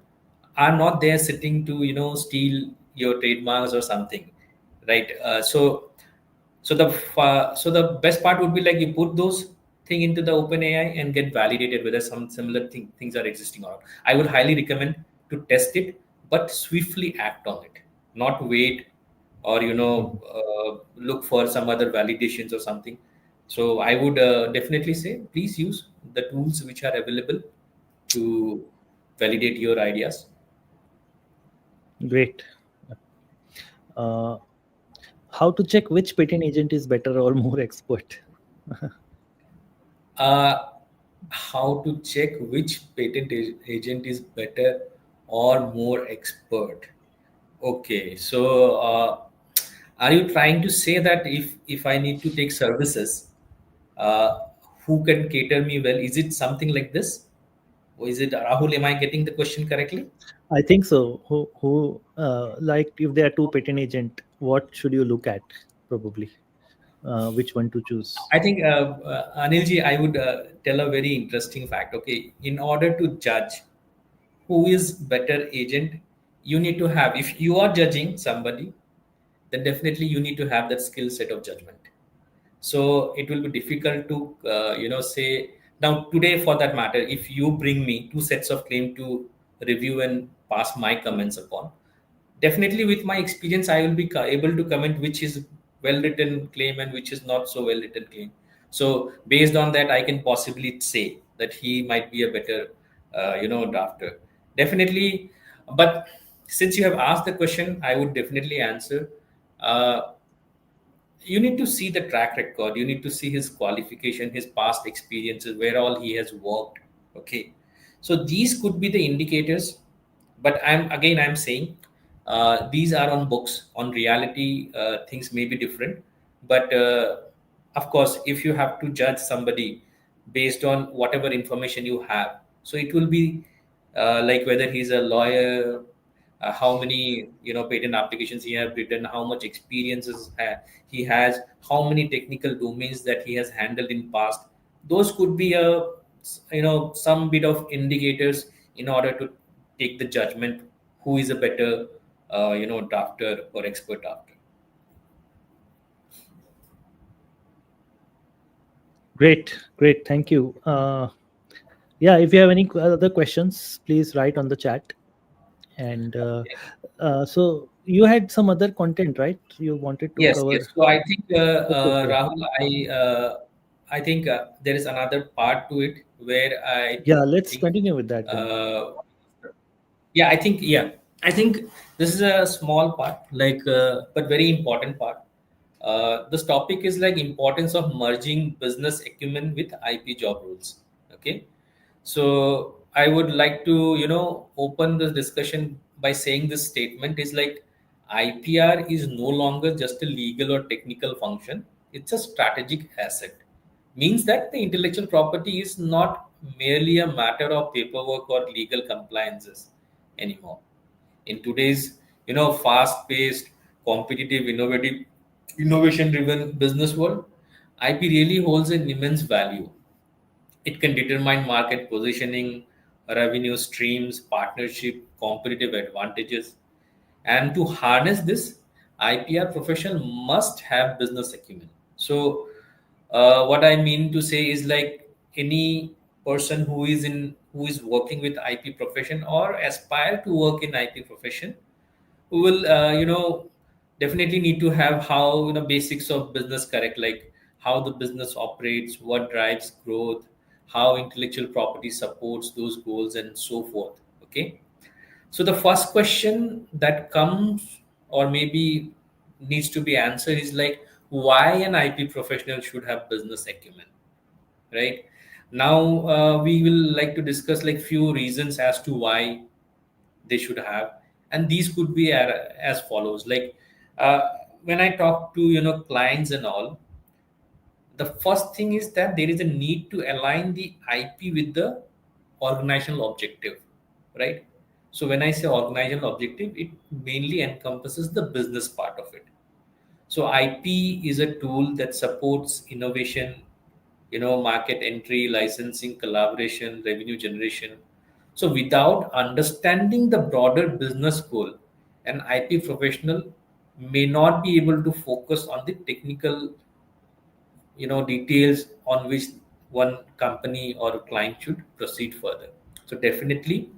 are not there sitting to steal your trademarks or something, right? So the best part would be like you put those thing into the open AI and get validated whether some similar things are existing or not. I would highly recommend to test it, but swiftly act on it, not wait or Mhm. look for some other validations or something. So I would definitely say please use the tools which are available to validate your ideas. Great. Uh, how to check which patent agent is better or more expert? uh, how to check which agent is better or more expert? Okay, so are you trying to say that if I need to take services, uh, who can cater me well? Is it something like this? Or is it Rahul? Am I getting the question correctly? I think so. Like if there are two patent agent, what should you look at? Probably, which one to choose? I think Anilji, I would tell a very interesting fact. Okay, in order to judge who is better agent, you need to have. If you are judging somebody, then definitely you need to have that skill set of judgment. So it will be difficult to say now today for that matter, if you bring me two sets of claim to review and pass my comments upon, definitely with my experience I will be able to comment which is well written claim and which is not so well written claim. So based on that I can possibly say that he might be a better drafter, definitely. But since you have asked the question, I would definitely answer. uh, you need to see the track record, you need to see his qualification, his past experiences, where all he has worked. Okay, so these could be the indicators. But I'm saying these are on books. On reality things may be different. But of course if you have to judge somebody based on whatever information you have, so it will be like whether he's a lawyer, how many patent applications he have written, how much experiences he has, how many technical domains that he has handled in past. Those could be a some bit of indicators in order to take the judgment who is a better drafter or expert drafter. Great, great. Thank you. Yeah, if you have any other questions, please write on the chat. And so you had some other content, right? You wanted to Yes, yes. cover. So I think Okay, okay. Rahul, I think there is another part to it where I Yeah, let's think continue with that then. uh, I think this is a small part, like but very important part. This topic is like importance of merging business acumen with IP job rules. Okay, so I would like to open this discussion by saying this statement is like IPR is no longer just a legal or technical function; it's a strategic asset. Means that the intellectual property is not merely a matter of paperwork or legal compliances anymore. In today's fast paced, competitive, innovation driven business world, IP really holds an immense value. It can determine market positioning, revenue streams, partnership, competitive advantages. And to harness this, IPR professional must have business acumen. So, what I mean to say is like any person who is working with IP profession or aspire to work in IP profession who will definitely need to have how basics of business correct, like how the business operates, what drives growth, how intellectual property supports those goals, and so forth. Okay, so the first question that comes or maybe needs to be answered is like why an IP professional should have business acumen, right? Now we will like to discuss like few reasons as to why they should have, and these could be as follows. Like uh, when I talk to clients and all, the first thing is that there is a need to align the IP with the organizational objective, right? So when I say organizational objective, it mainly encompasses the business part of it. So IP is a tool that supports innovation, market entry, licensing, collaboration, revenue generation. So without understanding the broader business goal, an IP professional may not be able to focus on the technical details on which one company or client should proceed further. So definitely,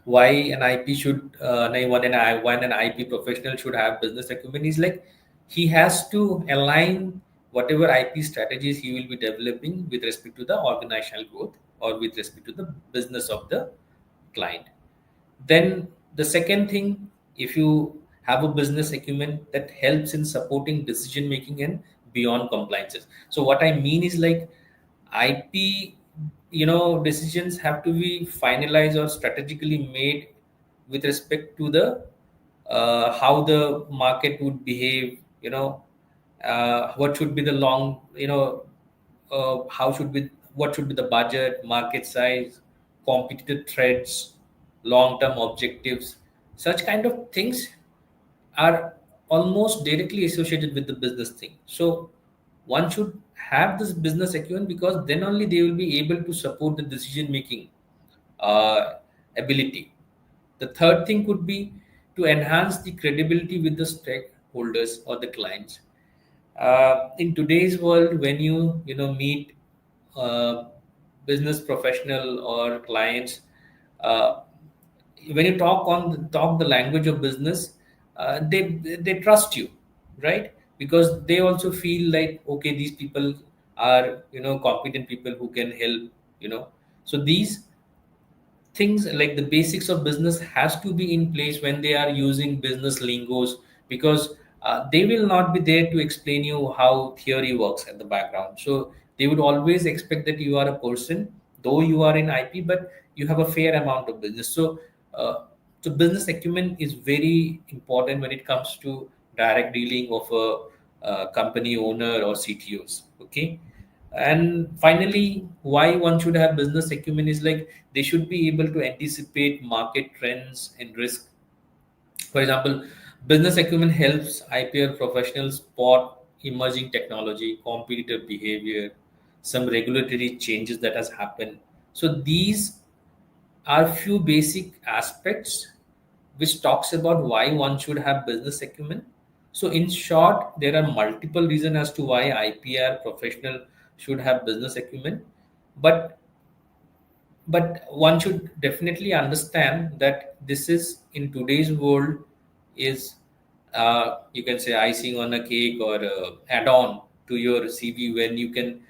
why an IP should when an IP professional should have business acumen is like he has to align whatever IP strategies he will be developing with respect to the organizational growth or with respect to the business of the client. Then the second thing, if you have a business acumen that helps in supporting decision making and beyond compliances. So what I mean is like IP, decisions have to be finalized or strategically made with respect to the how the market would behave. What should be the long, how should be what should be the budget, market size, competitive threats, long-term objectives. Such kind of things are almost directly associated with the business thing. So one should have this business acumen because then only they will be able to support the decision making uh, ability. The third thing could be to enhance the credibility with the stakeholders or the clients. In today's world, when you meet uh, business professional or clients, uh, when you talk the language of business, they trust you, right? Because they also feel like, okay, these people are competent people who can help. So these things like the basics of business has to be in place when they are using business lingos, because they will not be there to explain you how theory works at the background. So they would always expect that you are a person, though you are in IP, but you have a fair amount of business. So business acumen is very important when it comes to direct dealing of a company owner or CTOs. Okay. And finally, why one should have business acumen is like they should be able to anticipate market trends and risk. For example, business acumen helps IPR professionals spot emerging technology, competitive behavior, some regulatory changes that has happened. So these are few basic aspects which talks about why one should have business acumen. So in short, there are multiple reasons as to why IPR professional should have business acumen, but one should definitely understand that this is in today's world is you can say icing on a cake or add-on to your CV when you can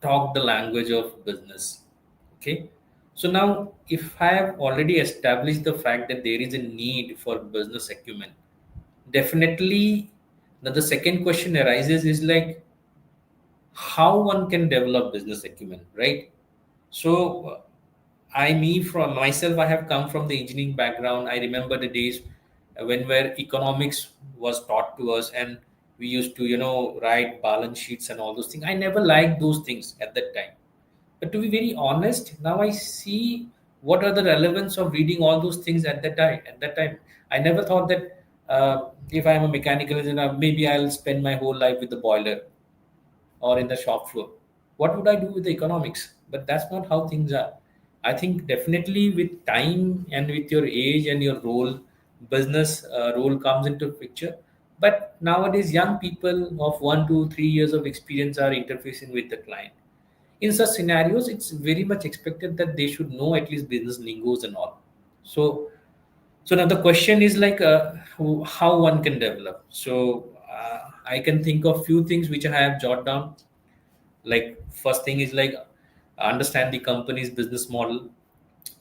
talk the language of business. Okay. So now if I have already established the fact that there is a need for business acumen, definitely now the second question arises is like how one can develop business acumen, right? So me from myself, I have come from the engineering background. I remember the days when where economics was taught to us, and we used to write balance sheets and all those things. I never liked those things at that time. But to be very honest, now I see what are the relevance of reading all those things at that time. At that time, I never thought that if I am a mechanical engineer, maybe I'll spend my whole life with the boiler or in the shop floor. What would I do with the economics? But that's not how things are. I think definitely with time and with your age and your role, business role comes into picture. But nowadays, young people of 1 to 3 years of experience are interfacing with the client. In such scenarios, it's very much expected that they should know at least business lingos and all. So, now the question is like how one can develop. So I can think of few things which I have jotted down. Like first thing is like understand the company's business model.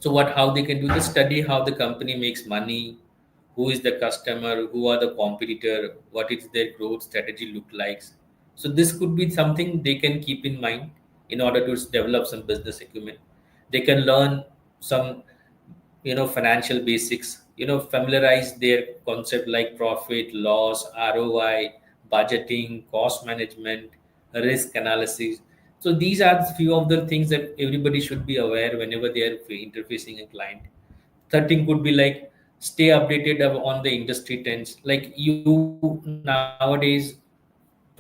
So what how they can do the study how the company makes money, who is the customer, who are the competitor, what is their growth strategy look like. So this could be something they can keep in mind in order to develop some business acumen. They can learn some financial basics, familiarize their concept like profit loss, ROI, budgeting, cost management, risk analysis. So these are the few of the things that everybody should be aware whenever they are interfacing a client. Third thing could be like stay updated on the industry trends. Like you nowadays,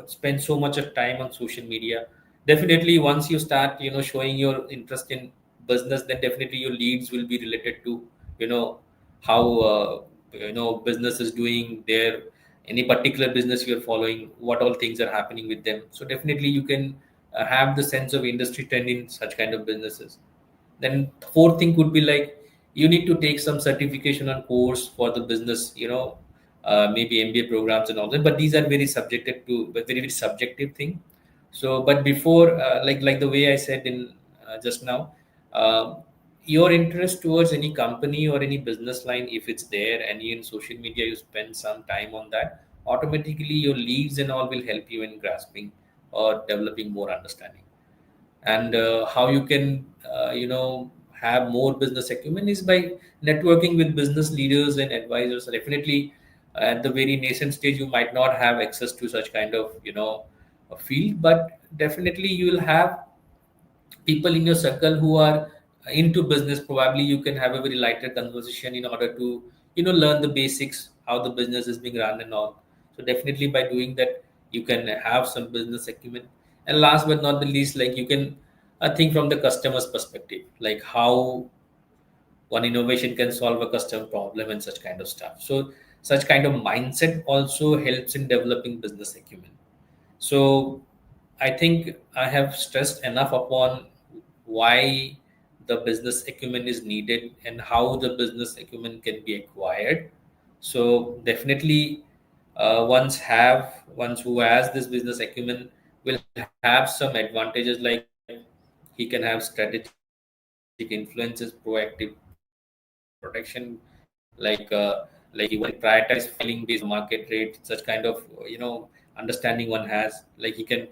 spend so much of time on social media. Definitely, once you start, showing your interest in business, then definitely your leads will be related to, how business is doing there, any particular business you're following, what all things are happening with them. So definitely you can have the sense of industry trend in such kind of businesses. Then fourth thing could be like you need to take some certification on course for the business, maybe MBA programs and all that. But these are very subjective to, but very very subjective thing. So, but before, like the way I said in just now, uh, your interest towards any company or any business line, if it's there, and you in social media you spend some time on that, automatically your leads and all will help you in grasping or developing more understanding. And how you can have more business acumen is by networking with business leaders and advisors. Definitely at the very nascent stage you might not have access to such kind of a field, but definitely you will have people in your circle who are into business. Probably you can have a very lighter conversation in order to learn the basics, how the business is being run and all. So definitely by doing that you can have some business acumen. And last but not the least, like you can think from the customer's perspective, like how one innovation can solve a customer problem and such kind of stuff. So such kind of mindset also helps in developing business acumen. So I think I have stressed enough upon why the business acumen is needed and how the business acumen can be acquired. So definitely, once who has this business acumen will have some advantages, like he can have strategic influences, proactive protection, like he will prioritize filing based on market rate, such kind of understanding one has. Like he can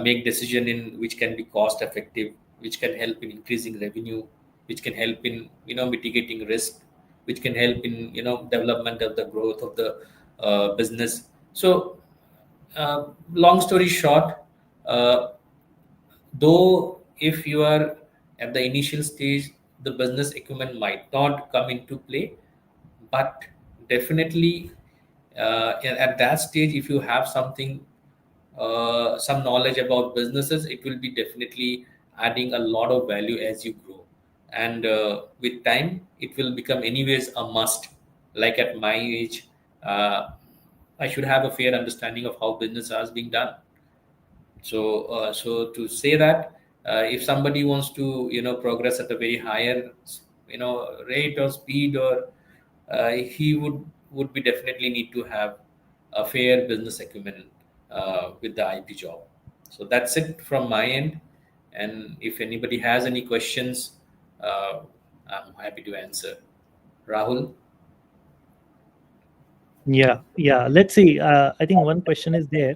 make decision in which can be cost effective, which can help in increasing revenue, which can help in mitigating risk, which can help in development of the growth of the business. So long story short, uh, though if you are at the initial stage, the business acumen might not come into play, but definitely at that stage, if you have something, some knowledge about businesses, it will be definitely adding a lot of value as you grow. And with time it will become anyways a must. Like at my age, uh, I should have a fair understanding of how business is being done. So to say that, if somebody wants to progress at a very higher rate or speed, or he would be definitely need to have a fair business acumen with the IP job. So that's it from my end. And if anybody has any questions, uh, I'm happy to answer. Rahul? Yeah. Let's see. I think one question is there.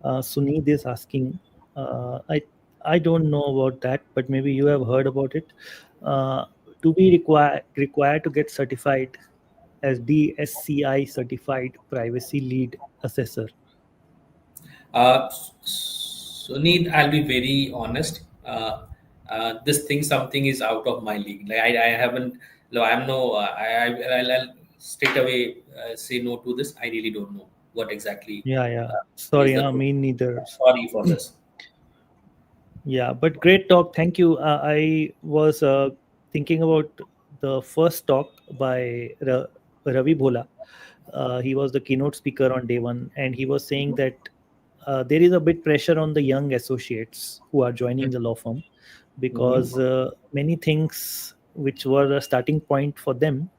Suneed is asking. I don't know about that, but maybe you have heard about it. Uh, to be required to get certified as DSCI certified privacy lead assessor. So need I'll be very honest. This thing something is out of my league. Like I haven't. No, I'm no. I'll straight away say no to this. I really don't know what exactly Yeah. is Sorry, the. me neither. Sorry for this. Yeah, but great talk. Thank you. I was thinking about the first talk by Ravi Bhola. He was the keynote speaker on day one, and he was saying that there is a bit pressure on the young associates who are joining the law firm Mhm. because many things which were a starting point for them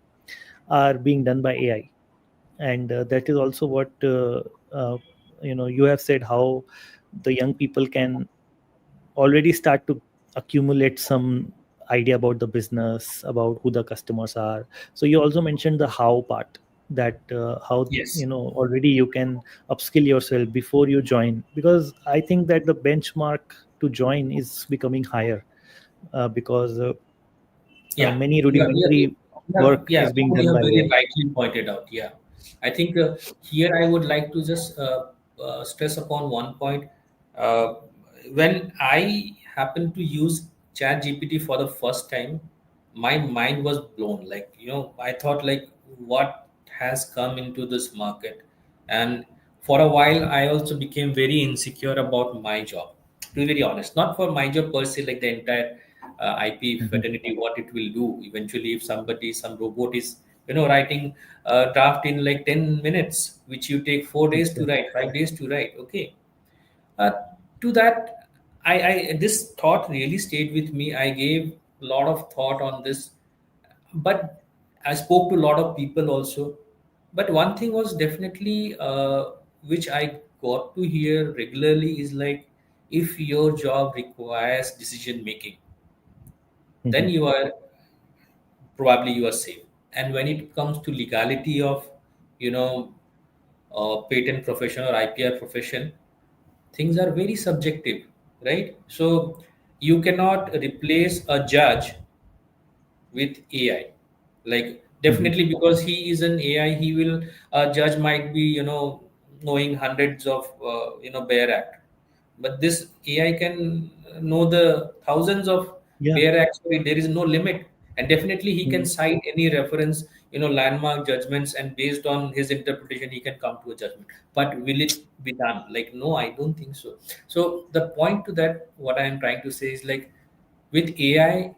are being done by AI, and that is also what uh, you have said, how the young people can already start to accumulate some idea about the business, about who the customers are. So you also mentioned the how part, that how Yes. already you can upskill yourself before you join, because I think that the benchmark to join is becoming higher, because Yeah, many you rudimentary have, work yeah, is being you done have by very AI. rightly pointed out. Yeah, I think here I would like to just stress upon one point. Uh, when I happened to use Chat GPT for the first time, my mind was blown. Like, I thought like, what has come into this market, and For a while I also became very insecure about my job, to be very honest, not for my job per se, like the entire IP Mhm. fraternity, what it will do eventually if somebody, some robot is writing a draft in like 10 minutes, which you take 4 days to Exactly. write, 5 days to write. Okay. uh, to that, I this thought really stayed with me. I gave a lot of thought on this, but I spoke to a lot of people also. But one thing was definitely which I got to hear regularly is like, if your job requires decision making, then Mhm. you are probably you are safe. And when it comes to legality of you know patent profession or IPR profession, things are very subjective, right? So you cannot replace a judge with AI. Like Mhm. definitely because he is an AI, he will judge might be knowing hundreds of Bear Act, but this AI can know the thousands of Yeah. Bear Acts. There is no limit, and definitely he can Mhm. cite any reference, landmark judgments, and based on his interpretation, he can come to a judgment. But will it be done? Like no, I don't think so. So the point to that, what I am trying to say is like with AI,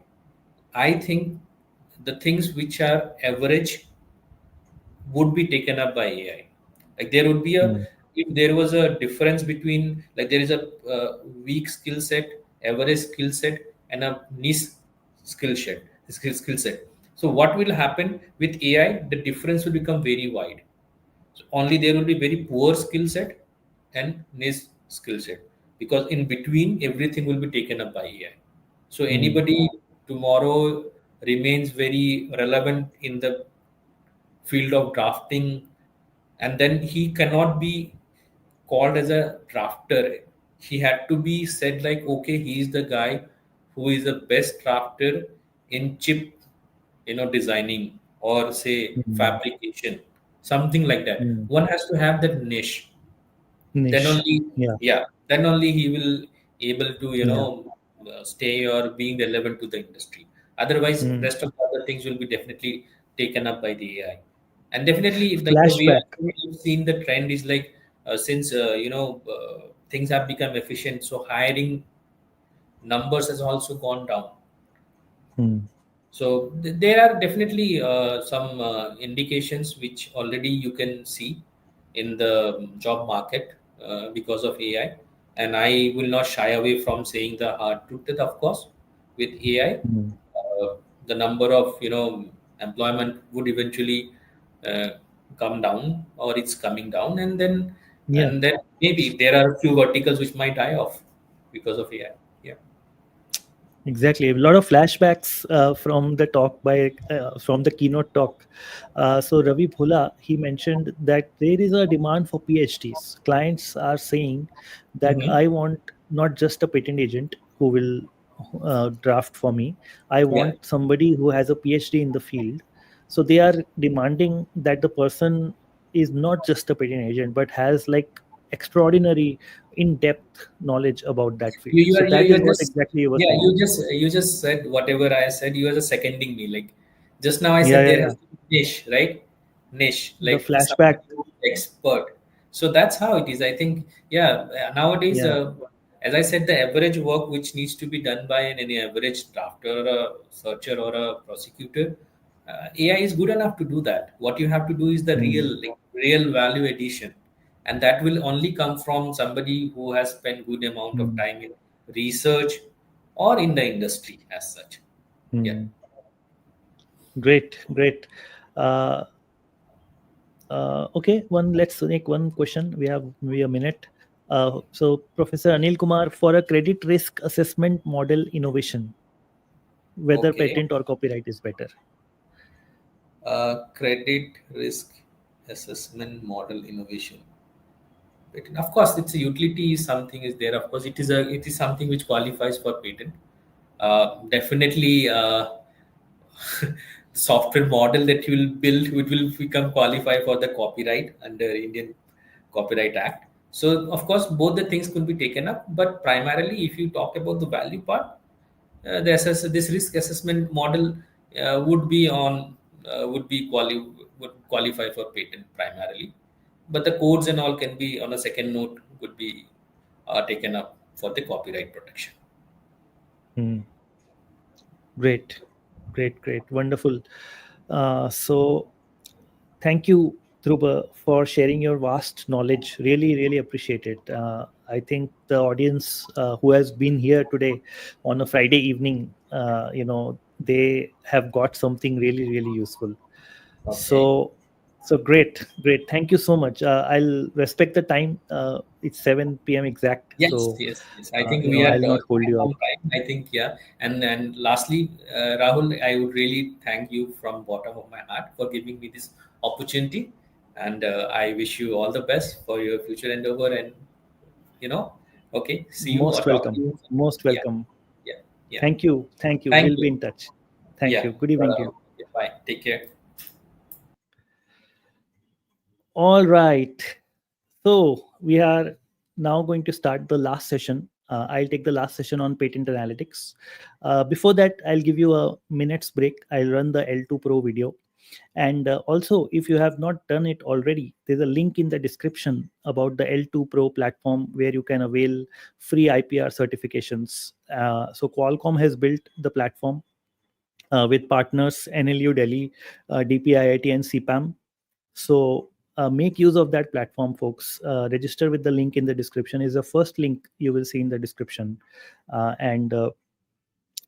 I think the things which are average would be taken up by AI. Like there would be a, Mhm. if there was a difference between, like there is a weak skill set, average skill set, and a niche skill set. So what will happen with AI? The difference will become very wide. So only there will be very poor skill set and niche skill set, because in between everything will be taken up by AI. So Mhm. anybody tomorrow remains very relevant in the field of drafting, and then he cannot be called as a drafter. He had to be said like, okay, he is the guy who is the best drafter in chip, designing, or say Mhm. fabrication, something like that. Mhm. One has to have that niche. Then Niche. only, Yeah. yeah, then only he will able to Yeah. stay or being relevant to the industry. Otherwise Mhm. rest of the other things will be definitely taken up by the AI. And definitely like the way Flashback. I've seen the trend is like, since things have become efficient, so hiring numbers has also gone down. Mhm. So there are definitely some indications which already you can see in the job market because of AI. And I will not shy away from saying the hard truth that, of course, with AI, Mhm. the number of employment would eventually uh, come down, or it's coming down, Yeah. and then maybe there are a few verticals which might die off because of AI. Yeah. Exactly. A lot of flashbacks from the talk from the keynote talk. So Ravi Bhola, he mentioned that there is a demand for PhDs. Clients are saying that Hmm. I want not just a patent agent who will draft for me. I Yeah. want somebody who has a PhD in the field. So they are demanding that the person is not just a patent agent but has like extraordinary in-depth knowledge about that field. You So are that is you're what just, exactly you were yeah, saying. you just said whatever I said. You are just seconding me. Like just now I Yeah, said yeah, there yeah. has to be niche, right? Niche, The like flashback. somebody who is expert. So that's how it is. I think, yeah. Nowadays, Yeah. as I said, the average work which needs to be done by any average drafter, or a searcher, or a prosecutor, AI is good enough to do that. What you have to do is the real, Mm, like, real value addition, and that will only come from somebody who has spent good amount of mm, time in research or in the industry as such. Yeah. mm. Great, great. Uh, okay, let's make one question. We have maybe a minute. So, Professor Anil Kumar, for a credit risk assessment model innovation, whether Okay. patent or copyright is better? Credit risk assessment model innovation. Patent. Of course, it's a utility is something is there. Of course, it is something which qualifies for patent. Definitely, software model that you will build, it will become qualify for the copyright under Indian Copyright Act. So, of course, both the things could be taken up. But primarily, if you talk about the value part, this risk assessment model would be on would be would qualify for patent primarily. but the codes and all can be on a second note, would be taken up for the copyright protection. Hmm. Great, great, wonderful. So thank you, Dhruba, for sharing your vast knowledge. Really appreciate it. I think the audience who has been here today on a Friday evening, they have got something really useful. Okay. So, so great. Thank you so much. I'll respect the time. It's 7 p.m. exact, Yes, so yes, yes. I think we are I'll not hold quite you up. on time. I think, yeah. And lastly, Rahul, I would really thank you from bottom of my heart for giving me this opportunity, and I wish you all the best for your future endeavor. And you know, okay, see you or Most talk to welcome. you. Most Yeah, welcome. yeah, yeah. Thank you. Thank you. Thank We'll be you. in touch. Thank Yeah, you. Good evening to you. yeah, bye. Take care. All right. So we are now going to start the last session. I'll take the last session on patent analytics. Before that, I'll give you a minute's break. I'll run the L2Pro video. And also, if you have not done it already, there's a link in the description about the L2Pro platform where you can avail free IPR certifications. So Qualcomm has built the platform with partners NLU Delhi, DPIIT, and CPAM. So make use of that platform, folks. Register with the link in the description. Is the first link you will see in the description. And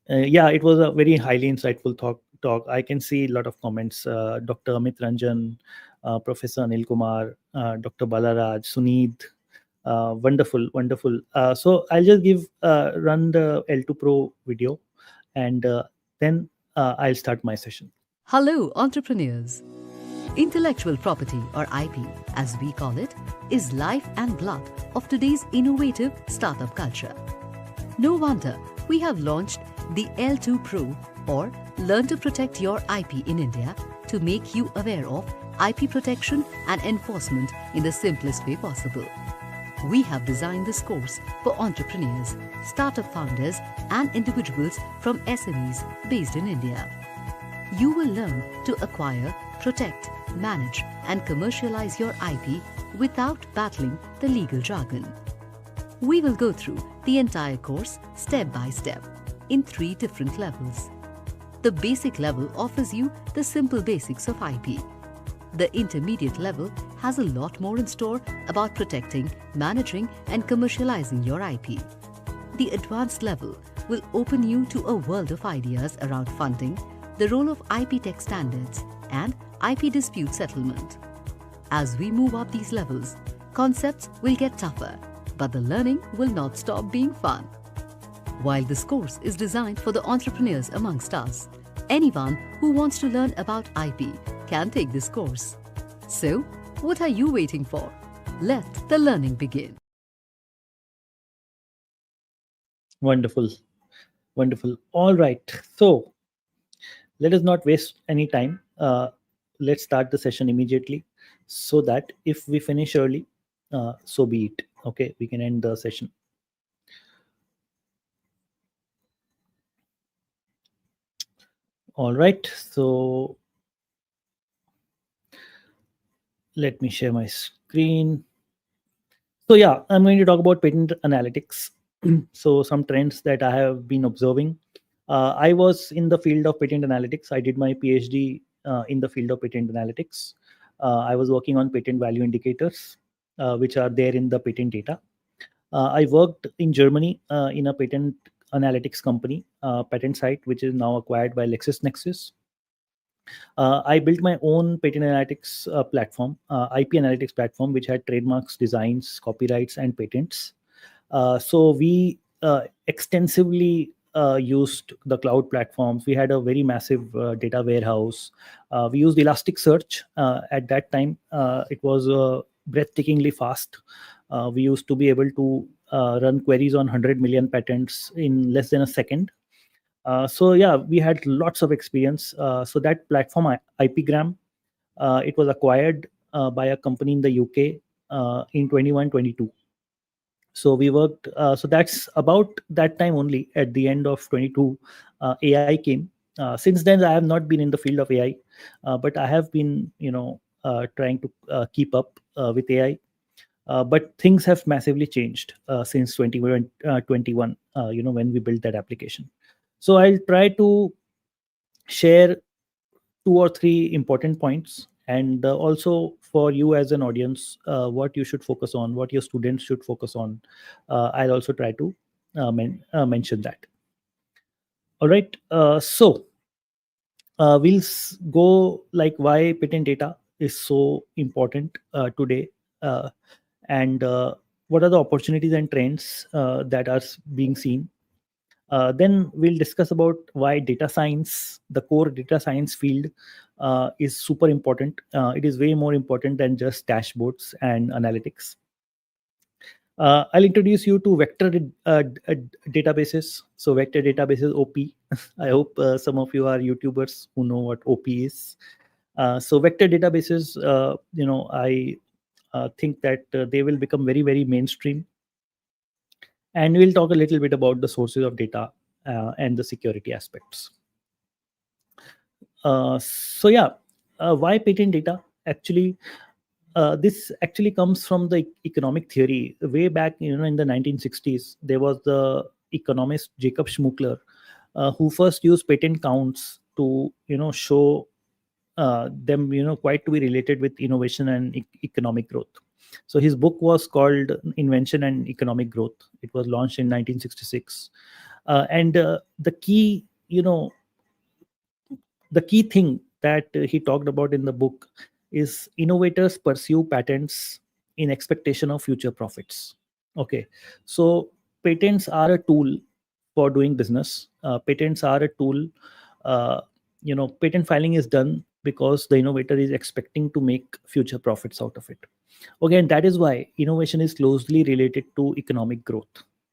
Yeah, it was a very highly insightful talk. I can see a lot of comments. Dr. Amit Ranjan, Professor Anil Kumar, Dr. Balaraj, Suneed. Wonderful. So I'll just run the L2 Pro video, and then I'll start my session. Hello, entrepreneurs. Intellectual property, or IP, as we call it, is life and blood of today's innovative startup culture. No wonder we have launched the L2Pro, or Learn to Protect Your IP in India, to make you aware of IP protection and enforcement in the simplest way possible. We have designed this course for entrepreneurs, startup founders, and individuals from SMEs based in India. You will learn to acquire, protect, manage, and commercialize your IP without battling the legal jargon. We will go through the entire course step by step in 3 different levels. The basic level offers you the simple basics of IP. The intermediate level has a lot more in store about protecting, managing, and commercializing your IP. The advanced level will open you to a world of ideas around funding, the role of IP tech standards, and IP dispute settlement. As we move up these levels, concepts will get tougher, but the learning will not stop being fun. While this course is designed for the entrepreneurs amongst us, anyone who wants to learn about IP can take this course. So, what are you waiting for? Let the learning begin. Wonderful. All right. So let us not waste any time. Let's start the session immediately, so that if we finish early, so be it. Okay, we can end the session. All right. So let me share my screen. So yeah, I'm going to talk about patent analytics. So some trends that I have been observing. I was in the field of patent analytics. I did my PhD in the field of patent analytics. I was working on patent value indicators, which are there in the patent data. I worked in Germany in a patent analytics company, patent site, which is now acquired by LexisNexis. I built my own patent analytics platform, IP analytics platform, which had trademarks, designs, copyrights, and patents. So we extensively used the cloud platforms. We had a very massive data warehouse. We used Elasticsearch at that time. It was breathtakingly fast. We used to be able to run queries on 100 million patents in less than a second. So yeah, we had lots of experience. So that platform, IPgram, it was acquired by a company in the UK in 21-22. So we worked. So that's about that time only. At the end of 22, AI came. Since then, I have not been in the field of AI, but I have been, trying to keep up with AI. But things have massively changed since 2021, when we built that application. So I'll try to share two or three important points, and also for you as an audience, what you should focus on, what your students should focus on. I'll also try to mention that. All right. So go like why patent data is so important today, uh, and what are the opportunities and trends that are being seen. Then we'll discuss about why data science, the core data science field, is super important. It is way more important than just dashboards and analytics. I'll introduce you to databases. So vector databases, OP. I hope some of you are YouTubers who know what OP is. So vector databases, I think that they will become very, very mainstream. And we'll talk a little bit about the sources of data and the security aspects. Why patent data? Actually, this actually comes from the economic theory. Way back, in the 1960s, there was the economist Jacob Schmuckler, who first used patent counts to, show them, quite to be related with innovation and economic growth. So his book was called Invention and Economic Growth. It was launched in 1966, and the key, the key thing that he talked about in the book is innovators pursue patents in expectation of future profits. Okay, so patents are a tool for doing business. Patents are a tool. Patent filing is done because the innovator is expecting to make future profits out of it. Again, that is why innovation is closely related to economic growth.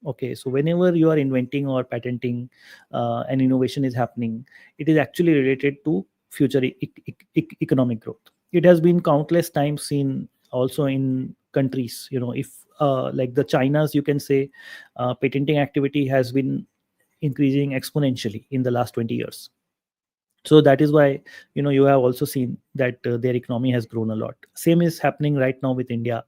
Okay, so whenever you are inventing or patenting, an innovation is happening, it is actually related to future economic growth. It has been countless times seen also in countries. If like the Chinas, you can say, patenting activity has been increasing exponentially in the last 20 years. So that is why, you have also seen that their economy has grown a lot. Same is happening right now with India.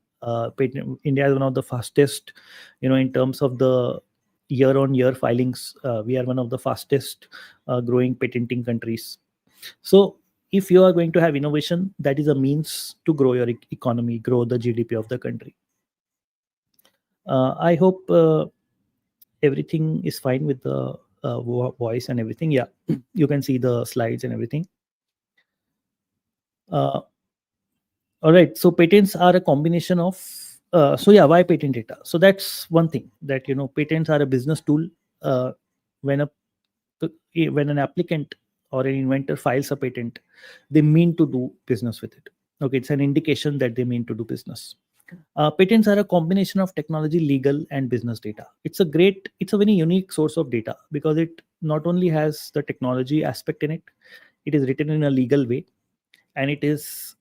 India is one of the fastest, in terms of the year on year filings. We are one of the fastest growing patenting countries. So if you are going to have innovation, that is a means to grow your economy, grow the GDP of the country. I hope everything is fine with the voice and everything. Yeah, you can see the slides and everything. All right. So patents are a combination of. Why patent data? So that's one thing, that patents are a business tool. When a when an applicant or an inventor files a patent, they mean to do business with it. Okay, it's an indication that they mean to do business. Patents are a combination of technology, legal, and business data. It's a very unique source of data because it not only has the technology aspect in it, it is written in a legal way, and it is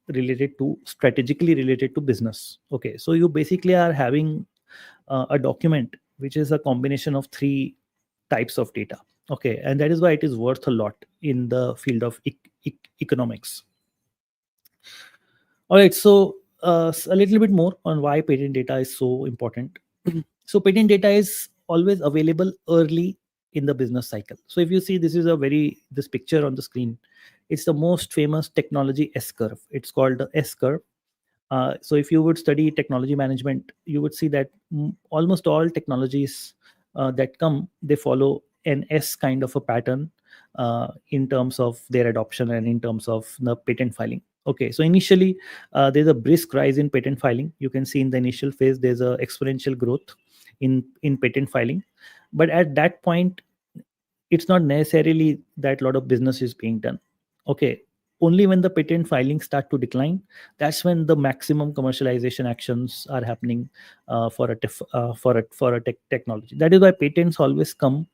strategically related to business. Okay, so you basically are having a document which is a combination of three types of data. Okay, and that is why it is worth a lot in the field of economics. All right, so a little bit more on why patent data is so important. So patent data is always available early in the business cycle. So if you see, this picture on the screen, it's the most famous technology S curve. It's called the S curve. So if you would study technology management, you would see that almost all technologies that come, they follow an S kind of a pattern in terms of their adoption and in terms of the patent filing. Okay, so initially there's a brisk rise in patent filing. You can see in the initial phase there's a exponential growth in patent filing, but at that point, it's not necessarily that a lot of business is being done. Okay, only when the patent filings start to decline, that's when the maximum commercialization actions are happening for a technology. That is why patents always come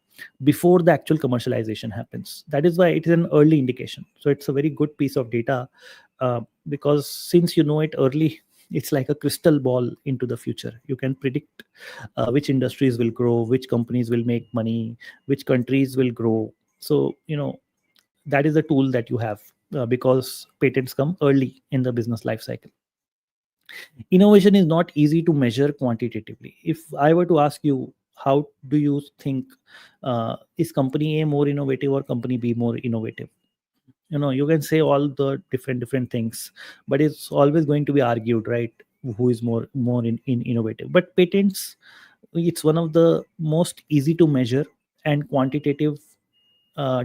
before the actual commercialization happens. That is why it is an early indication. So it's a very good piece of data, because since you know it early, it's like a crystal ball into the future. You can predict which industries will grow, which companies will make money, which countries will grow. So that is the tool that you have, because patents come early in the business life cycle. Innovation is not easy to measure quantitatively. If I were to ask you, how do you think, is company A more innovative or company B more innovative? You can say all the different things, but it's always going to be argued, right? Who is more in innovative? But patents, it's one of the most easy to measure and quantitative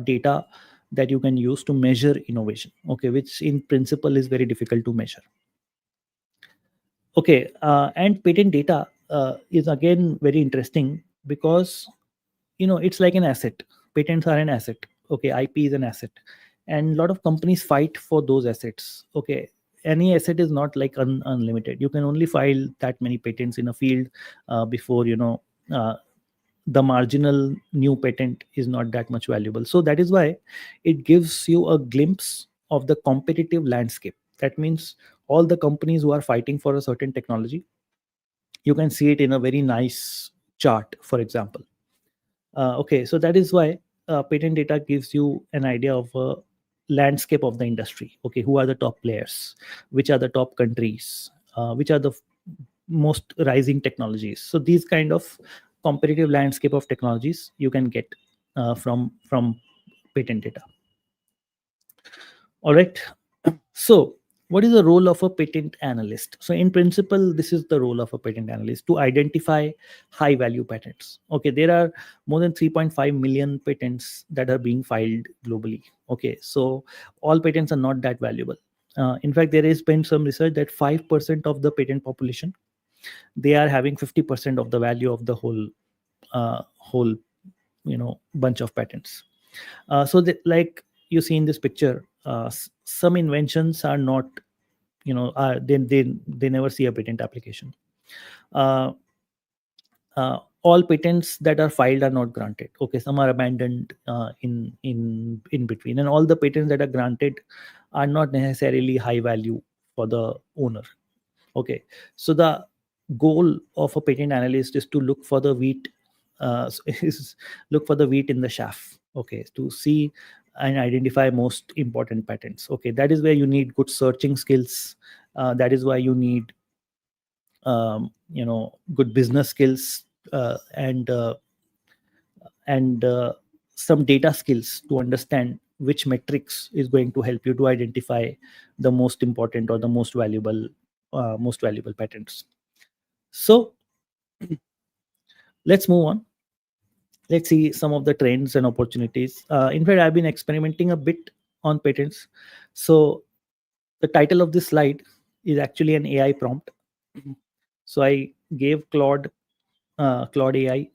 data that you can use to measure innovation, okay, which in principle is very difficult to measure. Okay, and patent data is again very interesting, because it's like an asset. Patents are an asset. Okay, IP is an asset, and a lot of companies fight for those assets. Okay, any asset is not like unlimited. You can only file that many patents in a field before uh, the marginal new patent is not that much valuable. So that is why it gives you a glimpse of the competitive landscape. That means all the companies who are fighting for a certain technology, you can see it in a very nice chart, for example. Okay, so that is why patent data gives you an idea of a landscape of the industry. Okay, who are the top players, which are the top countries, which are the most rising technologies. So these kind of competitive landscape of technologies you can get from patent data. All right. So what is the role of a patent analyst? So in principle, this is the role of a patent analyst, to identify high value patents. Okay, there are more than 3.5 million patents that are being filed globally. Okay, so all patents are not that valuable. In fact, there has been some research that 5% of the patent population, they are having 50% of the value of the whole bunch of patents. So like you see in this picture, some inventions are not, they never see a patent application. uh, all patents that are filed are not granted. Okay, some are abandoned in between, and all the patents that are granted are not necessarily high value for the owner. Okay, so the goal of a patent analyst is to look for the wheat, is look for the wheat in the chaff. Okay, to see and identify most important patents. Okay, that is where you need good searching skills. That is why you need good business skills, and some data skills to understand which metrics is going to help you to identify the most important or the most valuable patents. So let's move on. Let's see some of the trends and opportunities. In fact, I've been experimenting a bit on patents. So the title of this slide is actually an AI prompt. So I gave Claude AI,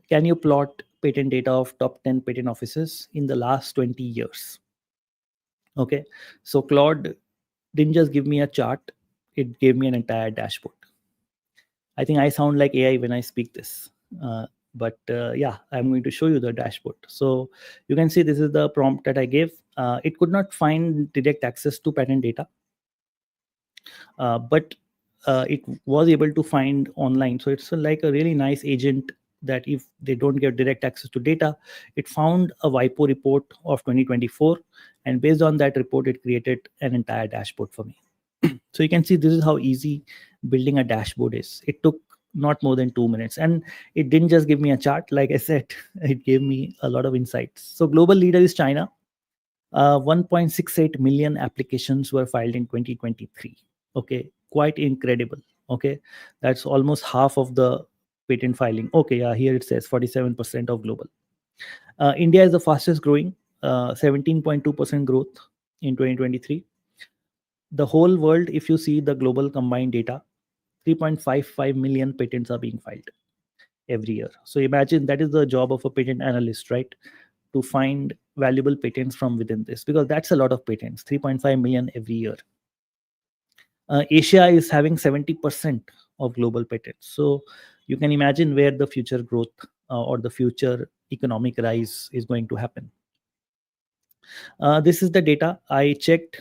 can you plot patent data of top 10 patent offices in the last 20 years? Okay, so Claude didn't just give me a chart, it gave me an entire dashboard. I think I sound like AI when I speak this. But yeah, I'm going to show you the dashboard. So you can see this is the prompt that I gave. It could not find direct access to patent data, but it was able to find online. So it's like a really nice agent that if they don't get direct access to data, it found a WIPO report of 2024, and based on that report, it created an entire dashboard for me. So you can see this is how easy building a dashboard is. It took not more than 2 minutes, and it didn't just give me a chart. Like I said, it gave me a lot of insights. So global leader is China. 1.68 million applications were filed in 2023. Okay, quite incredible. Okay, that's almost half of the patent filing. Okay, yeah, here it says 47% of global. India is the fastest growing, 17.2% growth in 2023. The whole world, if you see the global combined data, 3.55 million patents are being filed every year. So imagine that is the job of a patent analyst, right? To find valuable patents from within this, because that's a lot of patents, 3.5 million every year. Asia is having 70% of global patents. So you can imagine where the future growth or the future economic rise is going to happen. This is the data I checked.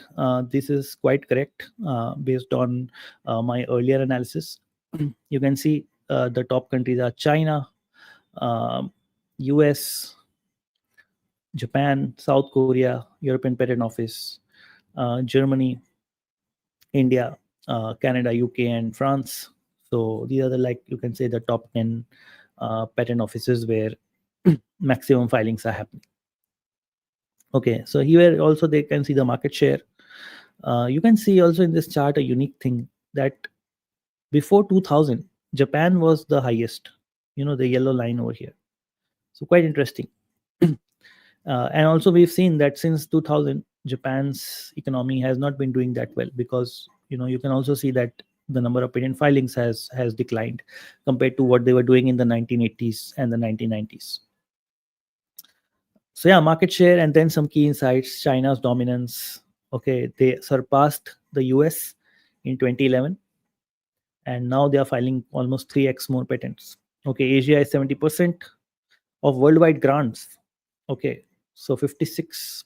This is quite correct based on my earlier analysis. You can see the top countries are China, US, Japan, South Korea, European Patent Office, Germany, India, Canada, UK, and France. So these are the, like, you can say, the top 10 patent offices where maximum filings are happening. Okay, so here also they can see the market share. You can see also in this chart a unique thing that before 2000, Japan was the highest. The yellow line over here. So quite interesting. And also we've seen that since 2000, Japan's economy has not been doing that well, because you can also see that the number of patent filings has declined compared to what they were doing in the 1980s and the 1990s. So yeah, market share, and then some key insights. China's dominance. Okay, they surpassed the US in 2011, and now they are filing almost 3x more patents. Okay, Asia is 70% of worldwide grants. Okay, so 56%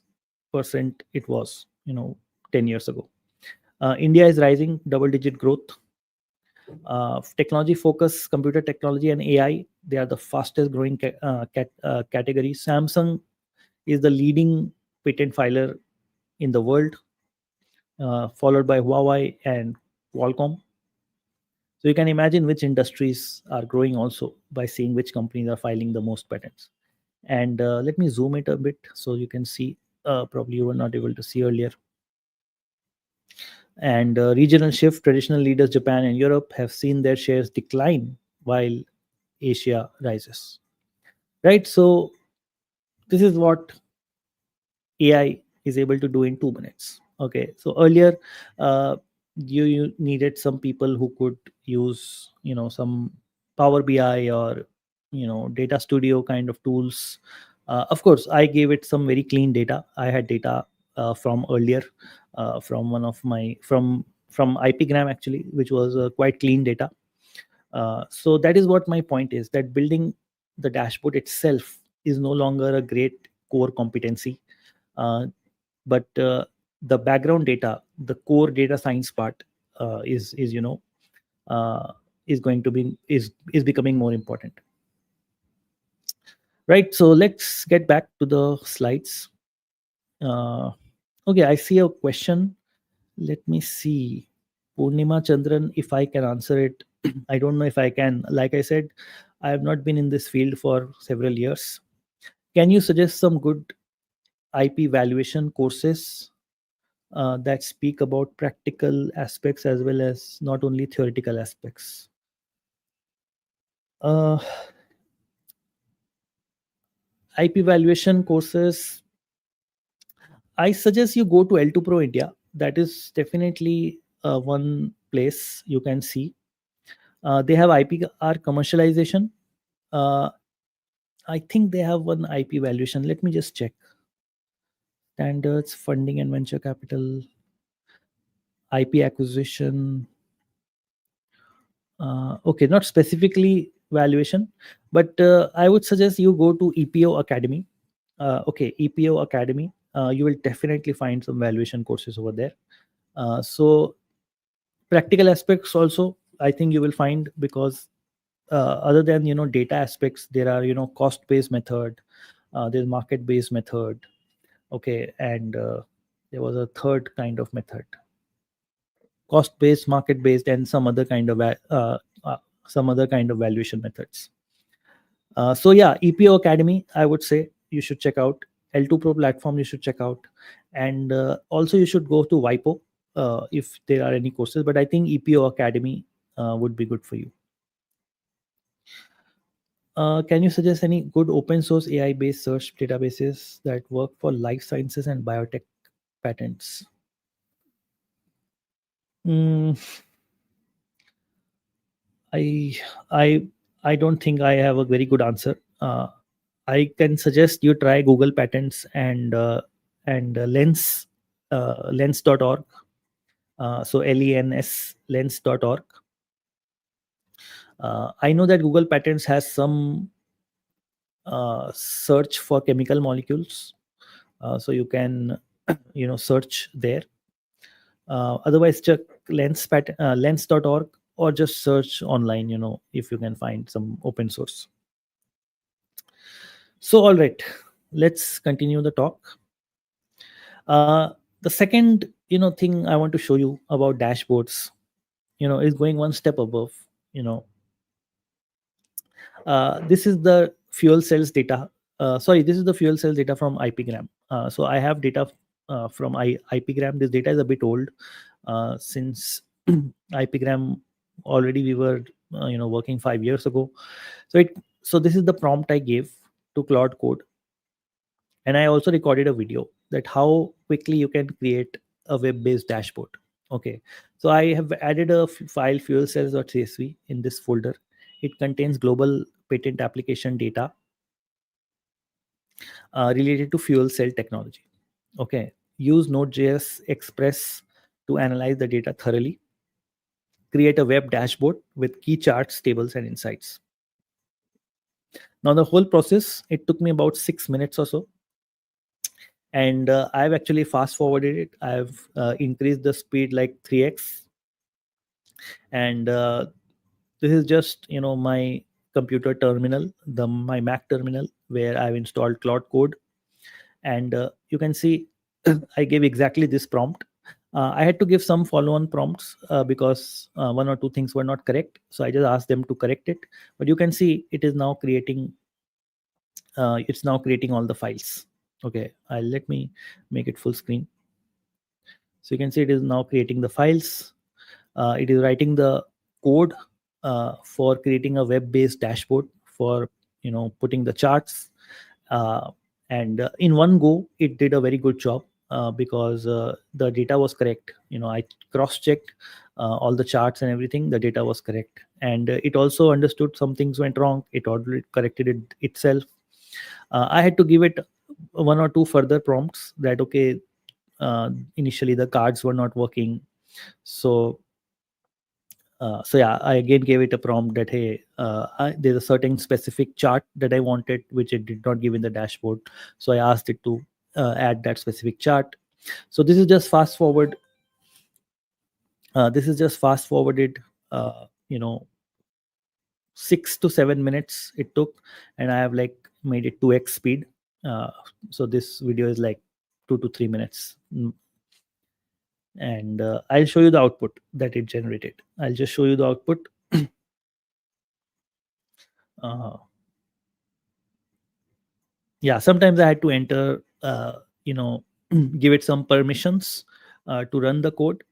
it was 10 years ago. India is rising double-digit growth. Technology focus, computer technology and AI, they are the fastest growing category. Samsung is the leading patent filer in the world, followed by Huawei and Qualcomm. So you can imagine which industries are growing also by seeing which companies are filing the most patents. And let me zoom it a bit so you can see. Probably you were not able to see earlier. And regional shift, traditional leaders Japan and Europe have seen their shares decline while Asia rises. Right? So this is what AI is able to do in 2 minutes. Okay, so earlier you needed some people who could use some Power BI or data studio kind of tools. Of course, I gave it some very clean data. I had data from earlier, from one of my from IPgram actually, which was quite clean data. So that is what my point is, that building the dashboard itself is no longer a great core competency. But the background data, the core data science part, is going to be is becoming more important. Right. So let's get back to the slides. Okay, I see a question. Let me see. Purnima Chandran, if I can answer it. I don't know if I can. Like I said, I have not been in this field for several years. Can you suggest some good IP valuation courses that speak about practical aspects as well as not only theoretical aspects? Uh, IP valuation courses, I suggest you go to L2Pro India. That is definitely one place you can see. They have IPR commercialization. Uh, I think they have one IP valuation. Let me just check. Standards, funding and venture capital, IP acquisition. Okay, not specifically valuation, but I would suggest you go to EPO Academy. Okay, EPO Academy. You will definitely find some valuation courses over there. So practical aspects also, I think you will find, because other than data aspects, there are cost based method, there's market based method. Okay, and there was a third kind of method, cost based, market based, and some other kind of valuation methods. So yeah, EPO Academy, I would say you should check out. L2Pro platform you should check out, and also you should go to WIPO if there are any courses. But I think EPO Academy would be good for you. Can you suggest any good open source AI based search databases that work for life sciences and biotech patents? Mm, I I I don't think I have a very good answer. I can suggest you try Google Patents and lens.org. So LENS lens.org. I know that Google Patents has some search for chemical molecules, so you can search there. Otherwise, check lens.org, or just search online. If you can find some open source. So all right, let's continue the talk. The second thing I want to show you about dashboards is going one step above. This is the fuel cells data. Sorry, this is the fuel cells data from IPgram. So I have data from IPgram. This data is a bit old, since IPgram already we were working 5 years ago. So this is the prompt I gave to Claude Code, and I also recorded a video that how quickly you can create a web-based dashboard. Okay, so I have added a file fuelcells.csv in this folder. It contains global patent application data related to fuel cell technology. Okay, use Node.js Express to analyze the data thoroughly. Create a web dashboard with key charts, tables, and insights. Now, the whole process, it took me about 6 minutes or so. And I've actually fast forwarded it. I've increased the speed like 3x. And this is just, my computer terminal, my Mac terminal, where I've installed Claude Code. And you can see I gave exactly this prompt. I had to give some follow-on prompts because one or two things were not correct. So I just asked them to correct it. But you can see it is now creating. It's now creating all the files. Okay, let me make it full screen. So you can see it is now creating the files. It is writing the code for creating a web-based dashboard for putting the charts. And in one go, it did a very good job because the data was correct. I cross-checked all the charts and everything. The data was correct, and it also understood some things went wrong. It already corrected it itself. I had to give it one or two further prompts that okay, initially the cards were not working. So yeah, I again gave it a prompt that hey, there's a certain specific chart that I wanted, which it did not give in the dashboard. So I asked it to add that specific chart. So this is just fast forward. This is just fast forwarded. 6 to 7 minutes it took, and I have like made it 2x speed. So this video is like 2 to 3 minutes. And I'll show you the output that it generated. I'll just show you the output. Yeah, sometimes I had to enter give it some permissions to run the code,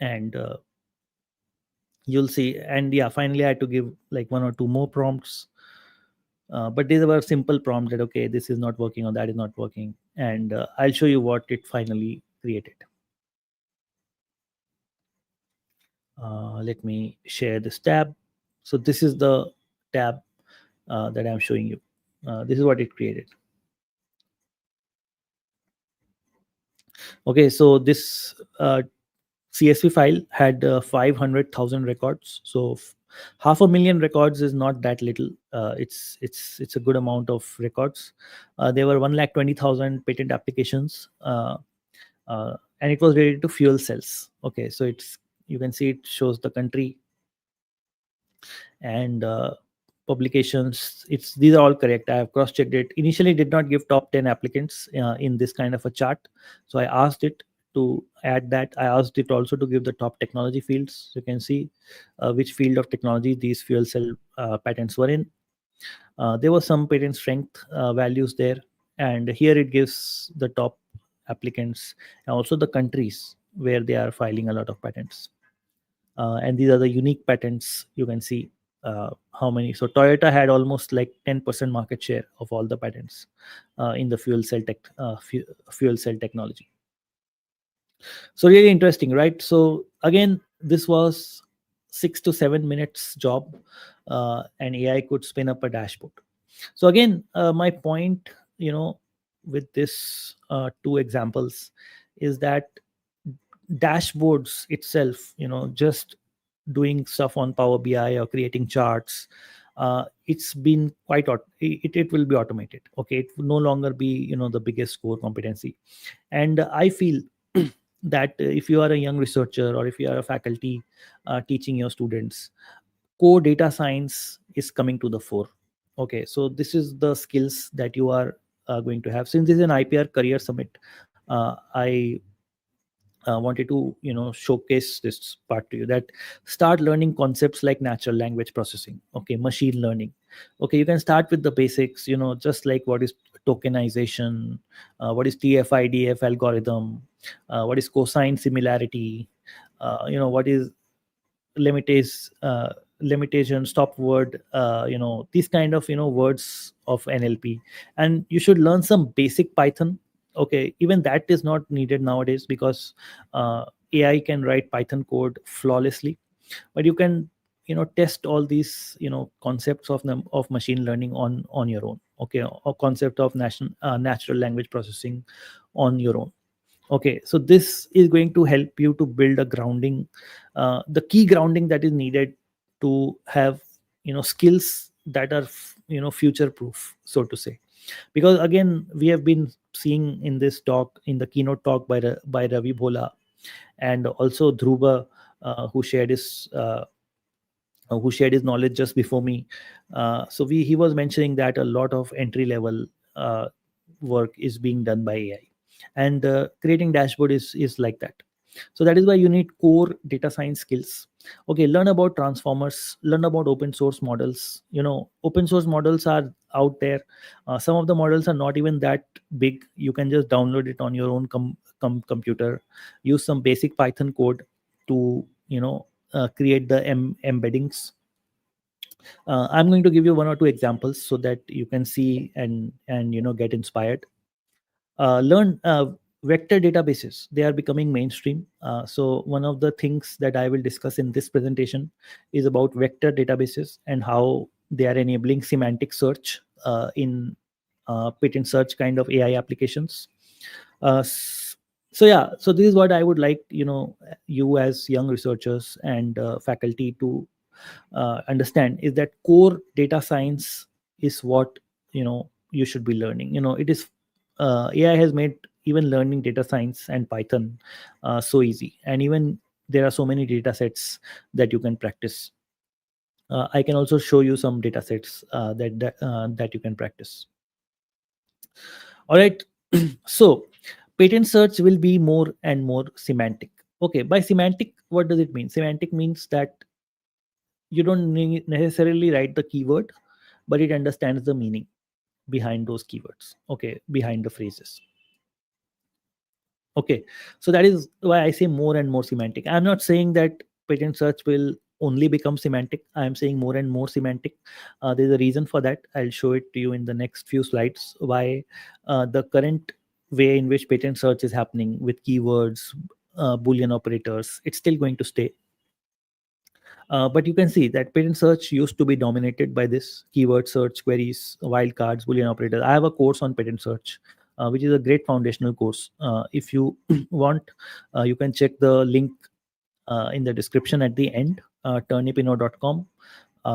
and you'll see. And yeah, finally I had to give like one or two more prompts, but these were simple prompts that okay, this is not working or that is not working. And I'll show you what it finally created. Let me share this tab. So this is the tab that I'm showing you. This is what it created. Okay, so this CSV file had 500,000 records. So 500,000 records is not that little. It's a good amount of records. There were 120,000 patent applications, and it was related to fuel cells. Okay, so you can see it shows the country and publications. These are all correct. I have cross-checked it. Initially did not give top 10 applicants in this kind of a chart, so I asked it to add that. I asked it also to give the top technology fields. You can see which field of technology these fuel cell patents were in. There was some patent strength values there, and here it gives the top applicants and also the countries where they are filing a lot of patents. And these are the unique patents. You can see how many. So Toyota had almost like 10% market share of all the patents in the fuel cell technology. So really interesting, right? So again, this was 6 to 7 minutes job, and AI could spin up a dashboard. So again, my point, with this two examples is that dashboards itself, just doing stuff on Power BI or creating charts, it's been quite it will be automated. Okay, it will no longer be the biggest core competency. And I feel that if you are a young researcher or if you are a faculty teaching your students, core data science is coming to the fore. Okay, so this is the skills that you are going to have. Since this is an IPR career summit, I wanted to showcase this part to you, that start learning concepts like natural language processing, okay, machine learning. Okay, you can start with the basics, just like what is tokenization, what is TF-IDF algorithm, what is cosine similarity, what is limitation, stop word, these kind of words of NLP. And you should learn some basic Python. Okay, even that is not needed nowadays, because AI can write Python code flawlessly. But you can test all these concepts of them, of machine learning on your own. Okay, or concept of natural language processing on your own. Okay, so this is going to help you to build a grounding, the key grounding that is needed to have skills that are future proof, so to say. Because again, we have been seeing in this talk, in the keynote talk by Ravi Bhola, and also Dhruva, who shared his knowledge just before me. So he was mentioning that a lot of entry level work is being done by AI, and creating dashboard is like that. So that is why you need core data science skills. Okay, learn about transformers, learn about open source models. Open source models are out there. Some of the models are not even that big. You can just download it on your own computer, use some basic Python code to create the embeddings. I'm going to give you one or two examples so that you can see and get inspired. Learn vector databases. They are becoming mainstream. So one of the things that I will discuss in this presentation is about vector databases and how they are enabling semantic search in patent search kind of AI applications. So yeah, so this is what I would like you as young researchers and faculty to understand, is that core data science is what you should be learning. It is AI has made even learning data science and Python so easy, and even there are so many data sets that you can practice. I can also show you some data sets that you can practice. All right. So patent search will be more and more semantic. Okay, by semantic, what does it mean? Semantic means that you don't necessarily write the keyword, but it understands the meaning behind those keywords, okay, behind the phrases. Okay, so that is why I say more and more semantic. I'm not saying that patent search will only become semantic. I'm saying more and more semantic. There's a reason for that. I'll show it to you in the next few slides, why the current way in which patent search is happening with keywords, Boolean operators, it's still going to stay. But you can see that patent search used to be dominated by this keyword search, queries, wildcards, Boolean operators. I have a course on patent search, which is a great foundational course. If you want, you can check the link in the description at the end, turnipinno.com.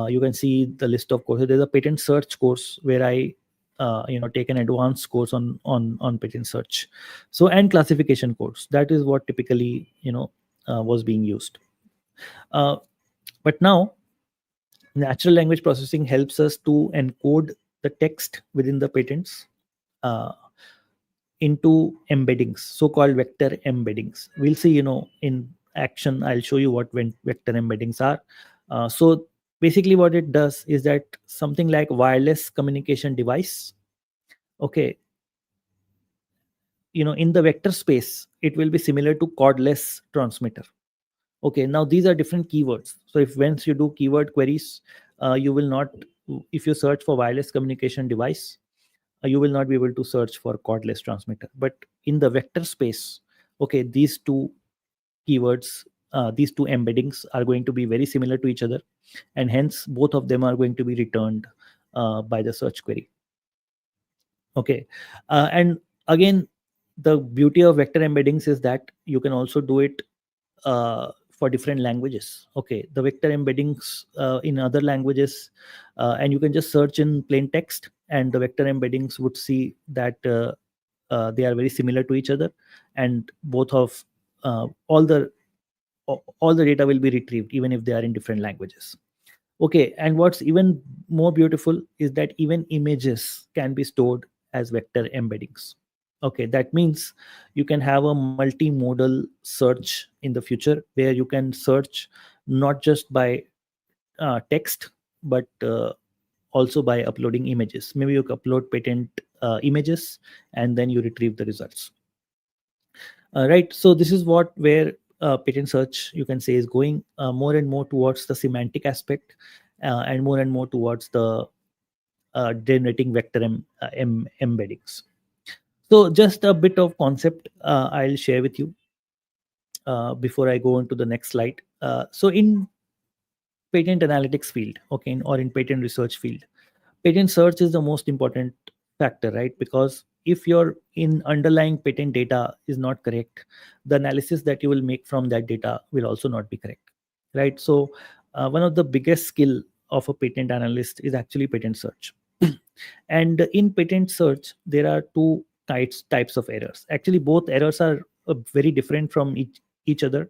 You can see the list of courses. There's a patent search course where I take an advanced course on patent search. So, and classification course. That is what typically was being used. But now, natural language processing helps us to encode the text within the patents into embeddings, so-called vector embeddings. We'll see, in action. I'll show you what vector embeddings are. So basically, what it does is that something like wireless communication device. Okay, in the vector space, it will be similar to cordless transmitter. Okay, now these are different keywords. So if once you do keyword queries, you will not, if you search for wireless communication device, you will not be able to search for cordless transmitter. But in the vector space, okay, these two keywords, these two embeddings are going to be very similar to each other, and hence both of them are going to be returned by the search query. Okay, and again, the beauty of vector embeddings is that you can also do it for different languages. Okay, the vector embeddings in other languages, and you can just search in plain text, and the vector embeddings would see that they are very similar to each other, and both of all the data will be retrieved even if they are in different languages. Okay, and what's even more beautiful is that even images can be stored as vector embeddings. Okay, that means you can have a multimodal search in the future where you can search not just by text, but also by uploading images. Maybe you upload patent images and then you retrieve the results. Right. So this is what where patent search, you can say, is going more and more towards the semantic aspect, and more towards the generating vector embeddings. So just a bit of concept I'll share with you before I go on to the next slide. So in patent analytics field, okay, or in patent research field, patent search is the most important factor, right? Because if your in underlying patent data is not correct, the analysis that you will make from that data will also not be correct, right? So one of the biggest skill of a patent analyst is actually patent search. And in patent search there are two types of errors. Actually both errors are very different from each other.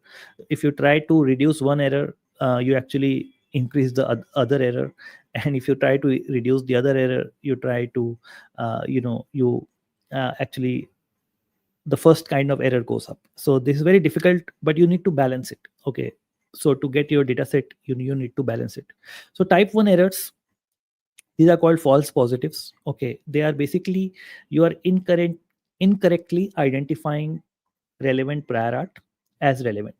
If you try to reduce one error, you actually increase the other error, and if you try to reduce the other error, you try to you actually the first kind of error goes up. So this is very difficult, but you need to balance it. Okay, so to get your data set, you need to balance it. So type 1 errors, these are called false positives. Okay, they are basically you are incorrectly identifying relevant prior art as relevant.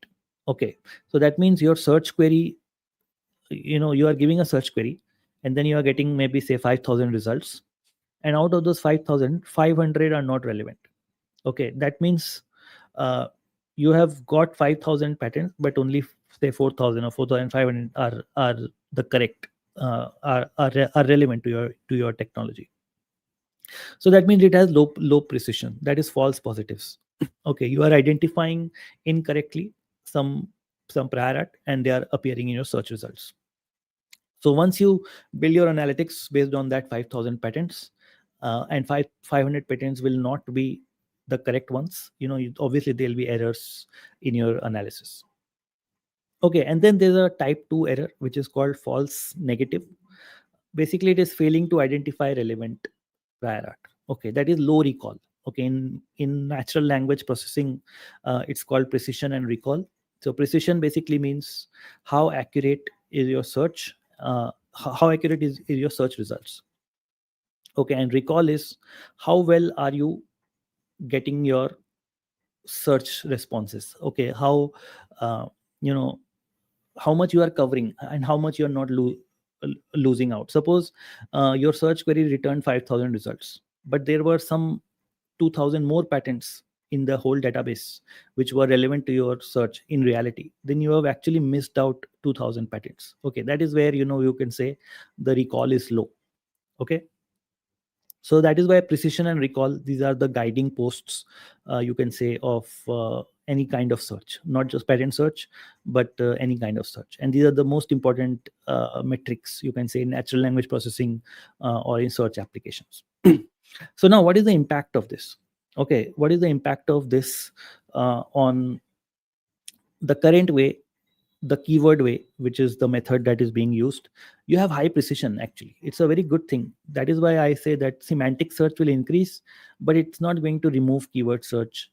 Okay, so that means your search query, you are giving a search query, and then you are getting maybe say 5,000 results, and out of those 5,000, 500 are not relevant. Okay, that means uh, you have got 5,000 patents, but only say 4,000 or 4,500 are the correct, are relevant to your technology. So that means it has low precision. That is false positives. Okay, you are identifying incorrectly some prior art, and they are appearing in your search results. So once you build your analytics based on that 5,000 patents, and 500 patents will not be the correct ones, obviously there'll be errors in your analysis. Okay, and then there's a type 2 error which is called false negative. Basically it is failing to identify relevant prior art. Okay, that is low recall. Okay, in natural language processing, it's called precision and recall. So precision basically means how accurate is your search, how accurate is your search results. Okay, and recall is how well are you getting your search responses. Okay, uh, you know how much you are covering and how much you are not losing out. Suppose your search query returned 5,000 results, but there were some 2,000 more patents in the whole database which were relevant to your search in reality. Then you have actually missed out 2,000 patents. Okay, that is where you can say the recall is low. Okay, so that is why precision and recall, these are the guiding posts, you can say, of any kind of search, not just patent search, but any kind of search. And these are the most important metrics, you can say, in natural language processing or in search applications. So now what is the impact of this? Okay, what is the impact of this on the current way, the keyword way, which is the method that is being used? You have high precision. Actually, it's a very good thing. That is why I say that semantic search will increase, but it's not going to remove keyword search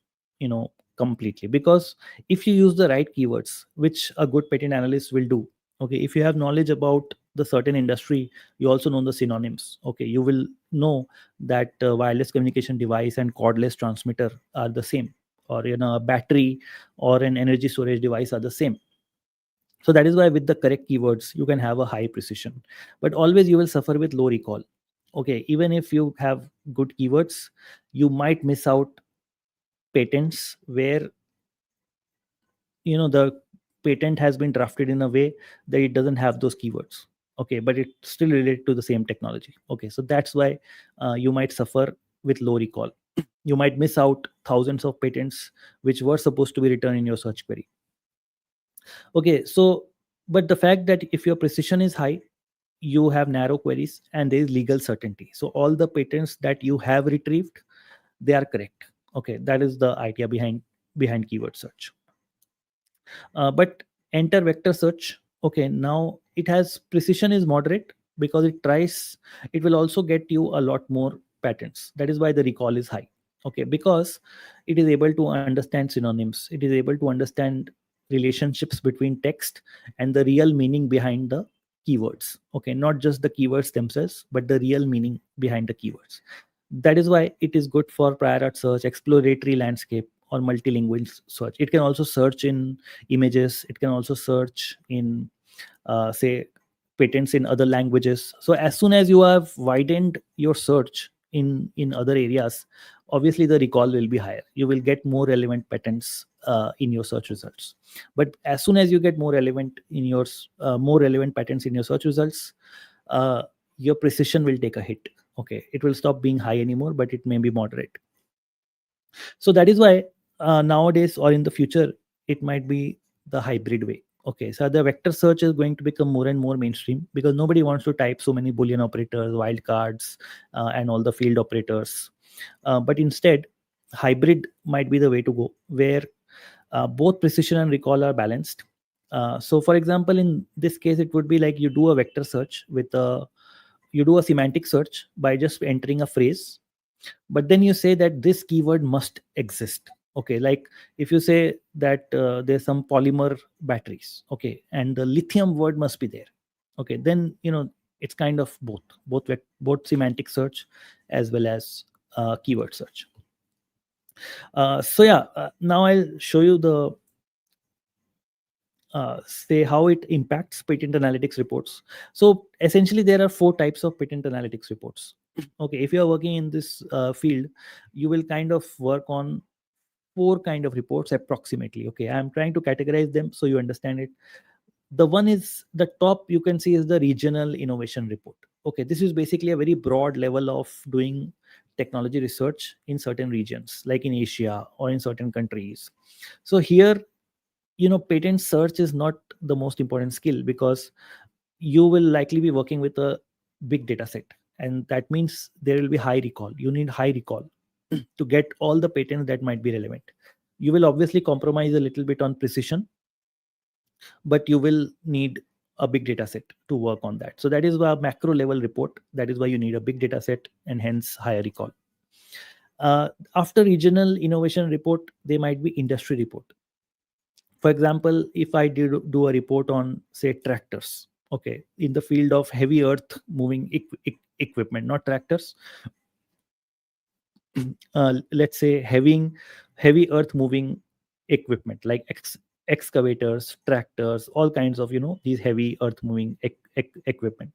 completely. Because if you use the right keywords, which a good patent analyst will do, okay, if you have knowledge about the certain industry, you also know the synonyms. Okay, you will know that wireless communication device and cordless transmitter are the same, or a battery or an energy storage device are the same. So that is why with the correct keywords, you can have a high precision, but always you will suffer with low recall. Okay, even if you have good keywords, you might miss out patents where the patent has been drafted in a way that it doesn't have those keywords. Okay, but it's still related to the same technology. Okay, so that's why you might suffer with low recall. You might miss out thousands of patents which were supposed to be written in your search query. Okay, so but the fact that if your precision is high, you have narrow queries and there is legal certainty. So all the patents that you have retrieved, they are correct. Okay, that is the idea behind keyword search. But enter vector search. Okay, now it has precision is moderate because it will also get you a lot more patterns. That is why the recall is high. Okay, because it is able to understand synonyms, it is able to understand relationships between text and the real meaning behind the keywords. Okay, not just the keywords themselves, but the real meaning behind the keywords. That is why it is good for prior art search, exploratory landscape, or multilingual search. It can also search in images, it can also search in say patents in other languages. So as soon as you have widened your search in other areas, obviously the recall will be higher. You will get more relevant patents in your search results. But as soon as you get more relevant in your more relevant patents in your search results, uh, your precision will take a hit. Okay, it will stop being high anymore, but it may be moderate. So that is why nowadays or in the future it might be the hybrid way. Okay, so the vector search is going to become more and more mainstream because nobody wants to type so many boolean operators, wildcards, and all the field operators. But instead, hybrid might be the way to go, where both precision and recall are balanced. So, for example, in this case, it would be like you do a vector search with a you do a semantic search by just entering a phrase, but then you say that this keyword must exist. Okay, like if you say that there's some polymer batteries, okay, and the lithium word must be there. Okay, then it's kind of both semantic search as well as keyword search. So yeah, now I'll show you the say how it impacts patent analytics reports. So essentially, there are 4 types of patent analytics reports. Okay, if you are working in this field, you will kind of work on 4 kind of reports approximately. Okay, I'm trying to categorize them so you understand it. The one is the top, you can see, is the regional innovation report. Okay, this is basically a very broad level of doing technology research in certain regions, like in Asia or in certain countries. So here, patent search is not the most important skill because you will likely be working with a big data set, and that means there will be high recall. You need high recall to get all the patents that might be relevant. You will obviously compromise a little bit on precision, but you will need a big data set to work on that. So that is why macro level report, that is why you need a big data set and hence higher recall. After regional innovation report, there might be industry report. For example, if I did do a report on, say, tractors, okay, in the field of heavy earth moving equipment, not tractors, let's say heavy earth moving equipment like excavators, tractors, all kinds of these heavy earth moving equipment.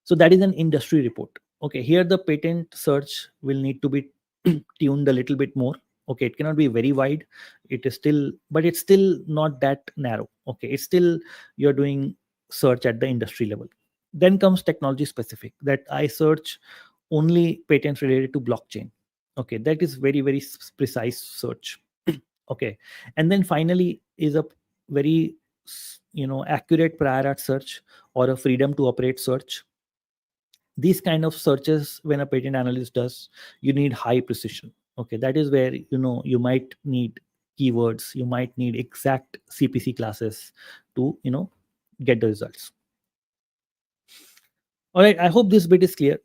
So that is an industry report. Okay, here the patent search will need to be tuned a little bit more. Okay, it cannot be very wide. It is still, but it's still not that narrow. Okay, it's still, you're doing search at the industry level. Then comes technology specific, that I search only patents related to blockchain. Okay, that is very, very precise search. Okay, and then finally is a very accurate prior art search or a freedom to operate search. These kind of searches, when a patent analyst does, you need high precision. Okay, that is where you might need keywords, you might need exact CPC classes to get the results. All right, I hope this bit is clear.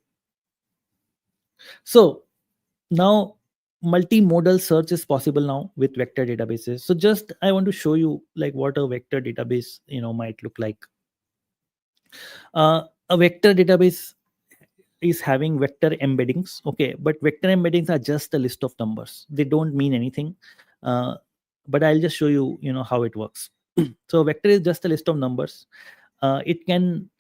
So now multimodal search is possible now with vector databases. So just I want to show you like what a vector database might look like. A vector database is having vector embeddings. Okay, but vector embeddings are just a list of numbers, they don't mean anything. But I'll just show you how it works. So vector is just a list of numbers. It can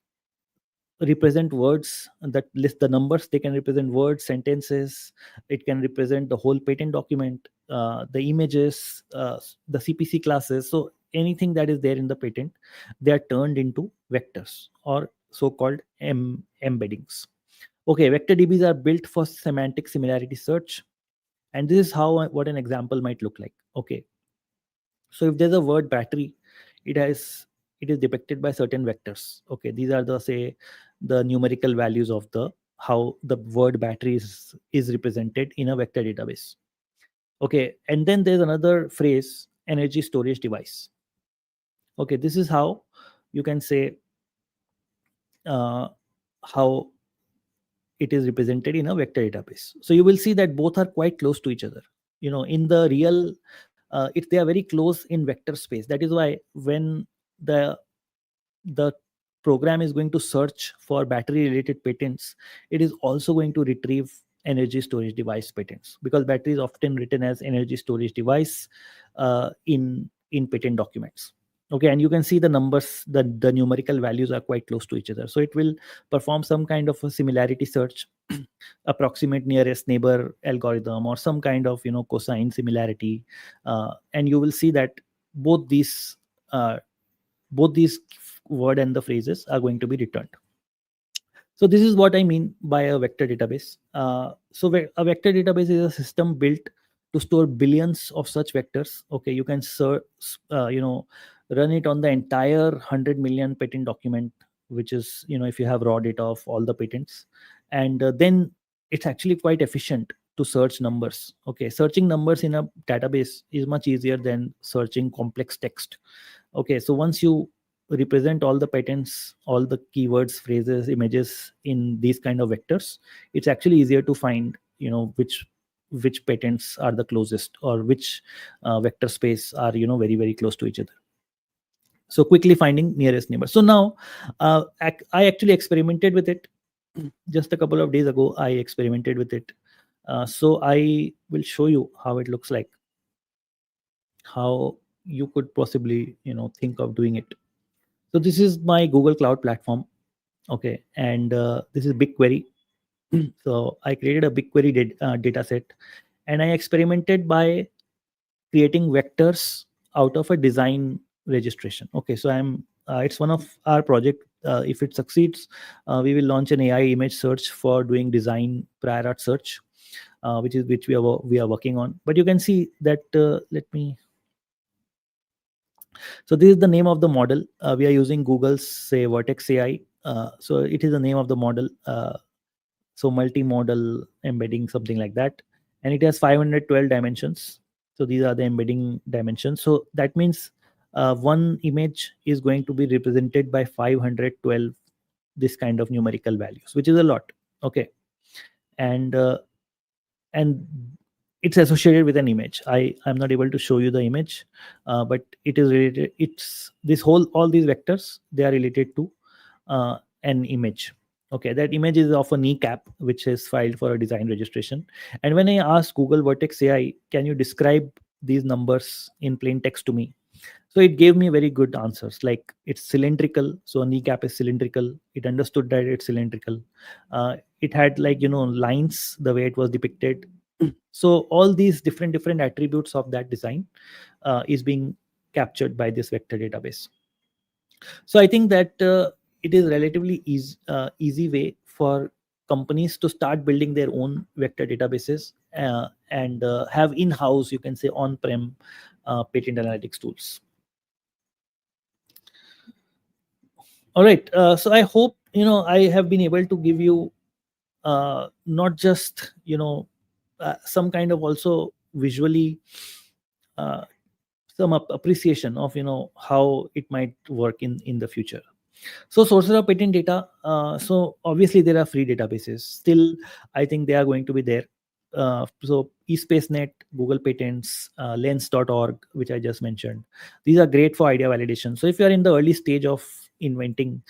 represent words that list the numbers, they can represent words, sentences, it can represent the whole patent document, the images, the CPC classes. So anything that is there in the patent, they are turned into vectors or so-called embeddings. Okay, vector DBs are built for semantic similarity search, and this is how what an example might look like. Okay, so if there's a word battery, it is depicted by certain vectors. Okay, these are the, say, the numerical values of the how the word battery is represented in a vector database. Okay, and then there's another phrase, energy storage device. Okay, this is how you can say how it is represented in a vector database. So you will see that both are quite close to each other. In the real, if they are very close in vector space, that is why when the program is going to search for battery related patents, it is also going to retrieve energy storage device patents, because battery is often written as energy storage device in patent documents. Okay, and you can see the numbers, the numerical values are quite close to each other, so it will perform some kind of a similarity search, approximate nearest neighbor algorithm, or some kind of cosine similarity, and you will see that both these uh, word and the phrases are going to be returned. So this is what I mean by a vector database. A vector database is a system built to store billions of such vectors. Okay, you can run it on the entire 100 million patent document, which is, if you have raw data of all the patents, and then it's actually quite efficient to search numbers. Okay, searching numbers in a database is much easier than searching complex text. Okay, so once you represent all the patents, all the keywords, phrases, images in these kind of vectors, it's actually easier to find which patents are the closest, or which vector space are very, very close to each other. So quickly finding nearest neighbor. So now I actually experimented with it just a couple of days ago. I experimented with it. So I will show you how it looks like, how you could possibly think of doing it. So this is my Google Cloud platform. Okay, and this is BigQuery. So I created a BigQuery data set, and I experimented by creating vectors out of a design registration. Okay, so it's one of our project. If it succeeds, we will launch an AI image search for doing design prior art search, which we are working on. But you can see that. Let me. So this is the name of the model. We are using Google's, say, Vertex AI. So it is the name of the model. So multi-modal embedding, something like that. And it has 512 dimensions. So these are the embedding dimensions. So that means one image is going to be represented by 512 this kind of numerical values, which is a lot. Okay. And it's associated with an image. I'm not able to show you the image, but it is related. It's all these vectors, they are related to an image. Okay, that image is of a kneecap which is filed for a design registration. And when I asked Google Vertex AI, can you describe these numbers in plain text to me, so it gave me very good answers, like it's cylindrical. So a kneecap is cylindrical. It understood that it's cylindrical. It had lines, the way it was depicted. So all these different attributes of that design is being captured by this vector database. So I think that it is relatively easy way for companies to start building their own vector databases and have in-house, you can say, on-prem patent analytics tools. All right. So I hope I have been able to give you not just some kind of also visually some appreciation of how it might work in the future. So sources of patent data. So obviously there are free databases. Still, I think they are going to be there. So eSpaceNet, Google Patents, Lens.org, which I just mentioned. These are great for idea validation. So if you are in the early stage of inventing,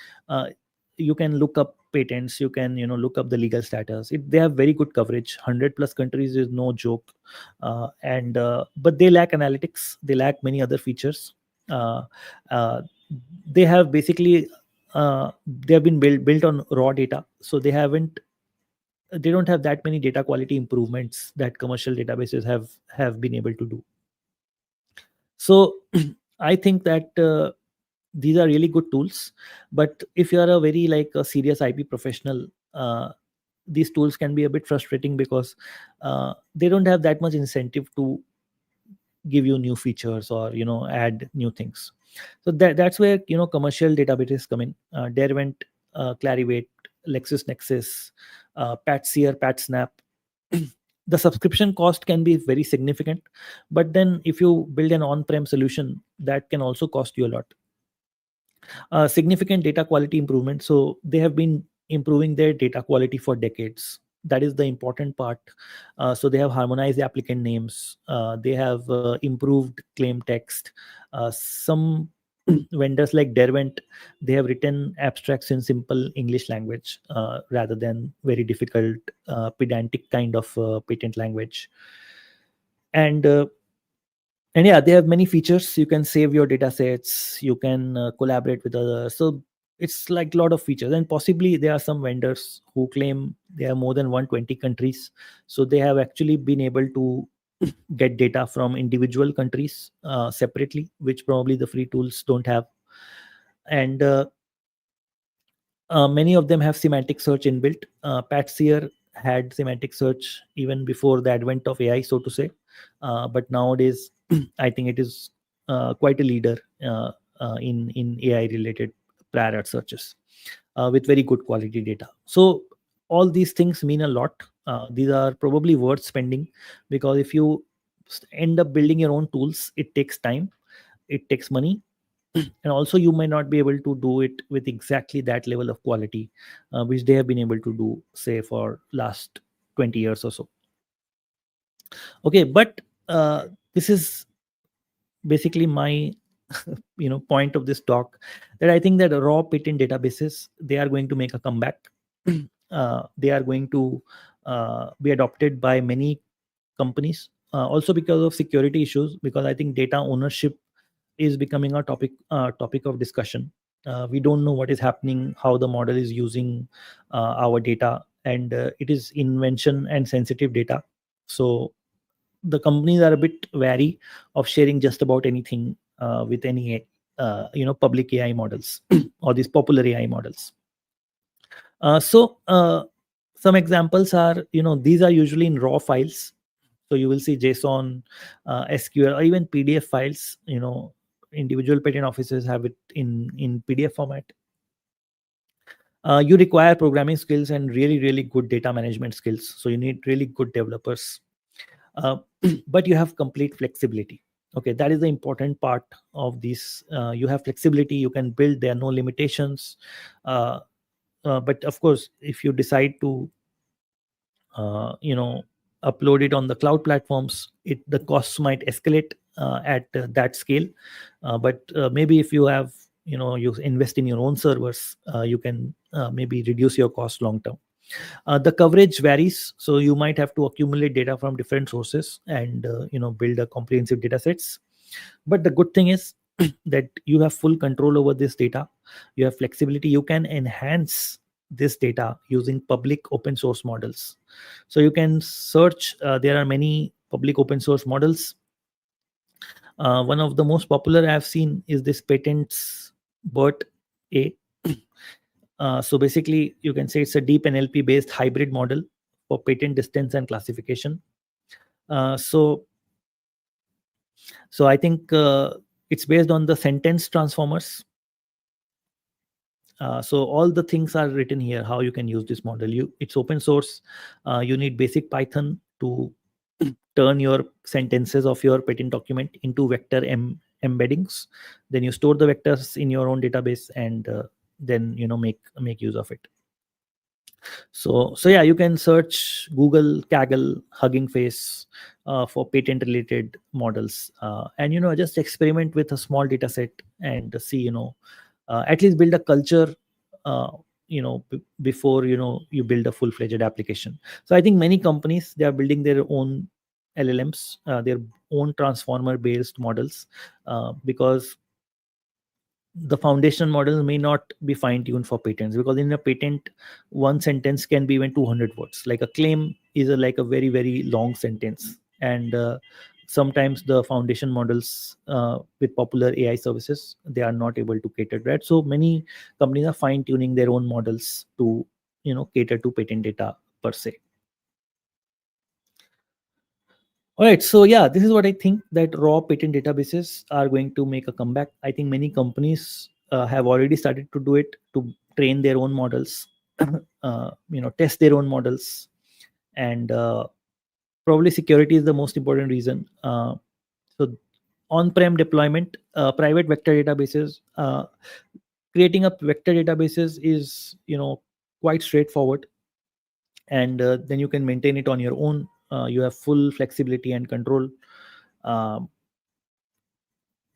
you can look up patents. You can look up the legal status. They have very good coverage. 100+ countries is no joke. But they lack analytics. They lack many other features. They have basically they have been built on raw data, so they don't have that many data quality improvements that commercial databases have been able to do. So I think that these are really good tools, but if you are a very a serious IP professional, these tools can be a bit frustrating because they don't have that much incentive to give you new features or add new things. So that's where commercial databases come in. Derwent, Clarivate, LexisNexis, Patseer, PatSnap. The subscription cost can be very significant, but then if you build an on-prem solution, that can also cost you a lot. Significant data quality improvement. So they have been improving their data quality for decades. That is the important part. So they have harmonized the applicant names. They have improved claim text. Some vendors like Derwent, they have written abstracts in simple English language rather than very difficult, pedantic kind of patent language. And yeah, they have many features. You can save your data sets, you can collaborate with others. So it's like a lot of features. And possibly there are some vendors who claim they have more than 120 countries, so they have actually been able to get data from individual countries separately, which probably the free tools don't have. And many of them have semantic search inbuilt. Pat Sear had semantic search even before the advent of AI, so to say. But nowadays, I think it is quite a leader in AI related prior art searches with very good quality data. So all these things mean a lot. These are probably worth spending, because if you end up building your own tools, it takes time, it takes money, and also you may not be able to do it with exactly that level of quality which they have been able to do, say, for last 20 years or so. Okay, but this is basically my point of this talk, that I think that raw patent databases, they are going to make a comeback. They are going to be adopted by many companies, also because of security issues, because I think data ownership is becoming a topic of discussion. We don't know what is happening, how the model is using our data, and it is invention and sensitive data. So the companies are a bit wary of sharing just about anything with any public AI models or these popular AI models. So some examples are, these are usually in raw files. So you will see JSON, SQL, or even PDF files. Individual patent offices have it in PDF format. You require programming skills and really, really good data management skills. So you need really good developers. But you have complete flexibility. Okay, that is the important part of this. You have flexibility, you can build, there are no limitations. But of course, if you decide to upload it on the cloud platforms, the costs might escalate at that scale. But maybe if you have, you invest in your own servers, you can maybe reduce your cost long term. The coverage varies, so you might have to accumulate data from different sources and build a comprehensive data sets. But the good thing is that you have full control over this data. You have flexibility. You can enhance this data using public open source models. So you can search. There are many public open source models. One of the most popular I've seen is this Patents BERT A. So basically, you can say it's a deep NLP based hybrid model for patent distance and classification. So I think it's based on the sentence transformers. So all the things are written here, how you can use this model. It's open source. You need basic Python to turn your sentences of your patent document into vector embeddings. Then you store the vectors in your own database, and then make use of it. So yeah, you can search Google, Kaggle, Hugging Face for patent related models, and just experiment with a small data set and see, at least build a culture before you build a full-fledged application. So I think many companies, they are building their own LLMs, their own transformer based models, because the foundation model may not be fine-tuned for patents, because in a patent, one sentence can be even 200 words. Like a claim is like a very, very long sentence, and sometimes the foundation models with popular AI services, they are not able to cater to that. So many companies are fine-tuning their own models to cater to patent data per se. All right, so yeah, this is what I think, that raw patent databases are going to make a comeback. I think many companies have already started to do it, to train their own models, test their own models, and probably security is the most important reason. So on-prem deployment, private vector databases, creating up vector databases is quite straightforward, and then you can maintain it on your own. You have full flexibility and control. Um,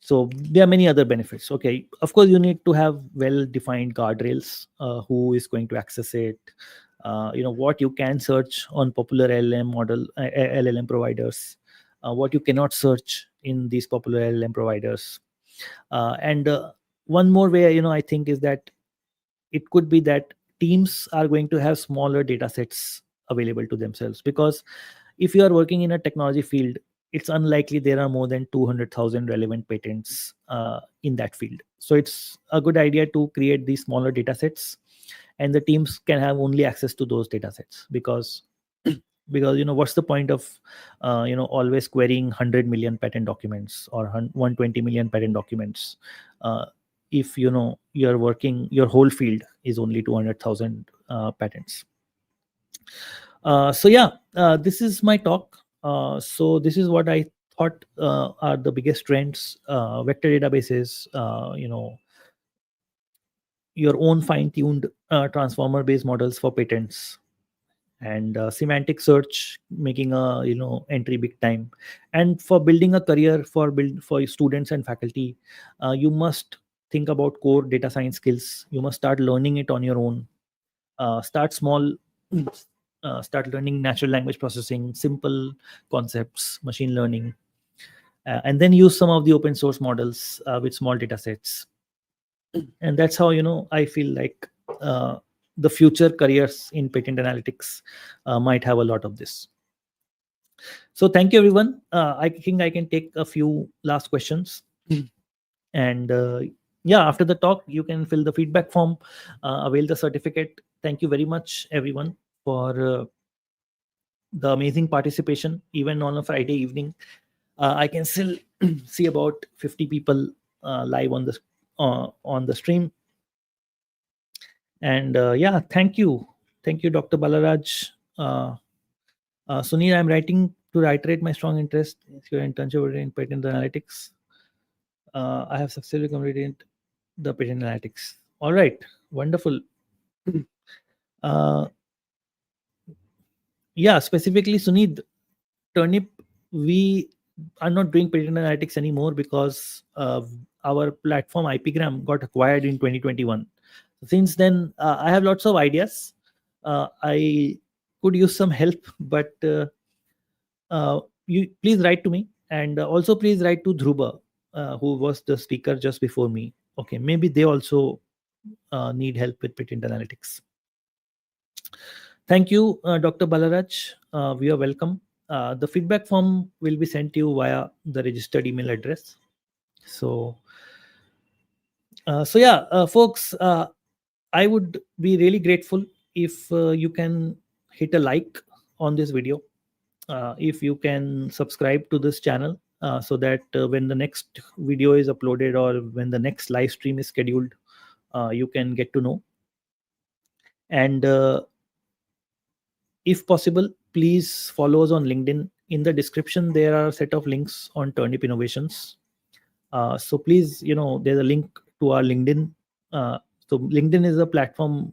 so there are many other benefits. Okay, of course you need to have well defined guardrails, who is going to access it, what you can search on popular LLM providers, what you cannot search in these popular LLM providers. And one more way, I think, is that it could be that teams are going to have smaller data sets available to themselves, because if you are working in a technology field, it's unlikely there are more than 200,000 relevant patents in that field. So it's a good idea to create these smaller data sets, and the teams can have only access to those data sets, because what's the point of always querying 100 million patent documents or 120 million patent documents, if you're working, your whole field is only 200,000 patents. So yeah, this is my talk. So this is what I thought are the biggest trends: vector databases, your own fine-tuned transformer-based models for patents, and semantic search making a entry big time. And for building a career for students and faculty, you must think about core data science skills. You must start learning it on your own. Start small. Start learning natural language processing, simple concepts, machine learning, and then use some of the open source models with small data sets. And that's how I feel like the future careers in patent analytics might have a lot of this. So thank you, everyone. I think I can take a few last questions. And yeah, after the talk, you can fill the feedback form, avail the certificate. Thank you very much, everyone, for the amazing participation. Even on a Friday evening, I can still see about 50 people live on the stream. And yeah, thank you, Dr. Balaraj. Sunil, I'm writing to reiterate my strong interest in your internship in patent analytics. I have successfully completed the patent analytics. All right, wonderful. Uh, yeah, specifically, Sunil, Turnip, we are not doing patent analytics anymore because our platform IPgram got acquired in 2021. Since then, I have lots of ideas. I could use some help, but you please write to me, and also please write to Dhruba, who was the speaker just before me. Okay, maybe they also need help with patent analytics. Thank you, Dr. Balaraj. We are welcome. The feedback form will be sent to you via the registered email address. So, yeah, folks, I would be really grateful if you can hit a like on this video. If you can subscribe to this channel, so that when the next video is uploaded or when the next live stream is scheduled, you can get to know. And if possible, please follow us on LinkedIn. In the description, there are a set of links on Turnip Innovations. So please, there's a link to our LinkedIn. So LinkedIn is a platform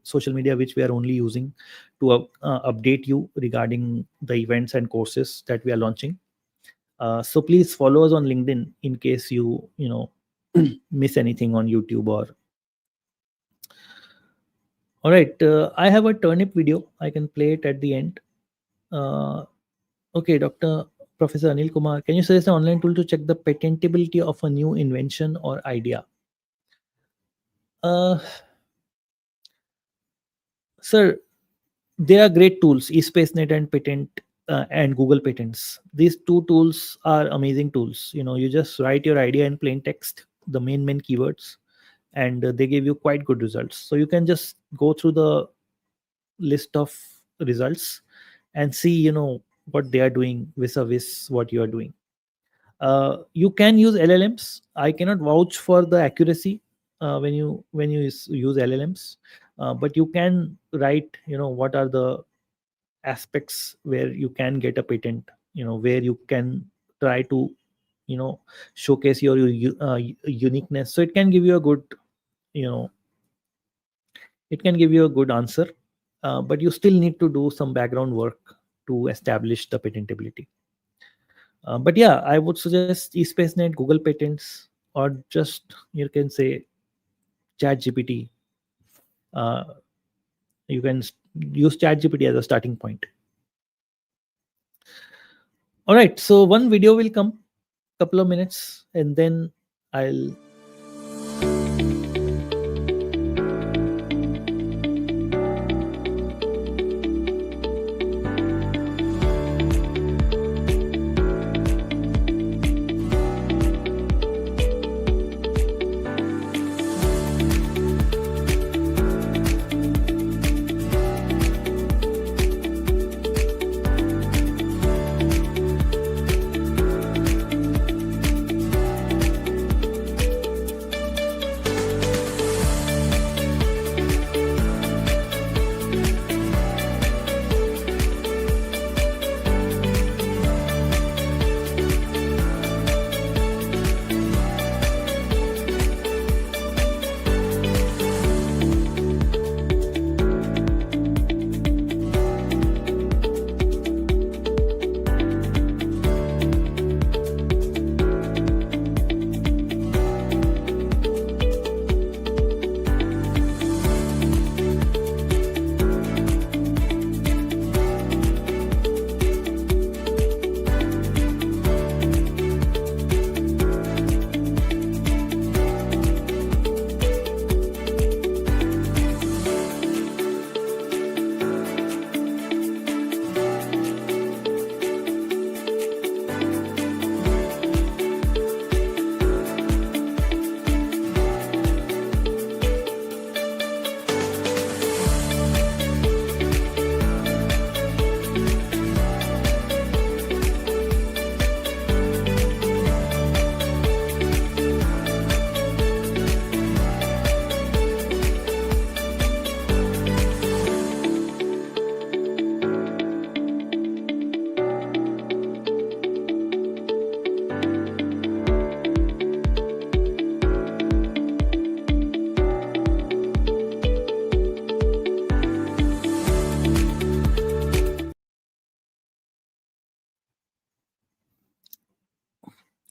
social media which we are only using to update you regarding the events and courses that we are launching. So please follow us on LinkedIn in case you miss anything on YouTube or. All right, I have a Turnip video. I can play it at the end. Okay, Professor Anil Kumar, can you suggest an online tool to check the patentability of a new invention or idea? Sir, they are great tools, eSpaceNet and Patent and Google Patents. These two tools are amazing tools. You just write your idea in plain text, the main keywords, and they give you quite good results. So you can just go through the list of results and see, what they are doing vis-a-vis what you are doing. You can use LLMs. I cannot vouch for the accuracy when you use LLMs, but you can write, what are the aspects where you can get a patent, where you can try to, showcase your uniqueness. So it can give you a good, it can give you a good answer, but you still need to do some background work to establish the patentability. But yeah, I would suggest eSpaceNet, Google Patents, or just you can say ChatGPT. Uh, you can use ChatGPT as a starting point. All right, so one video will come, couple of minutes, and then I'll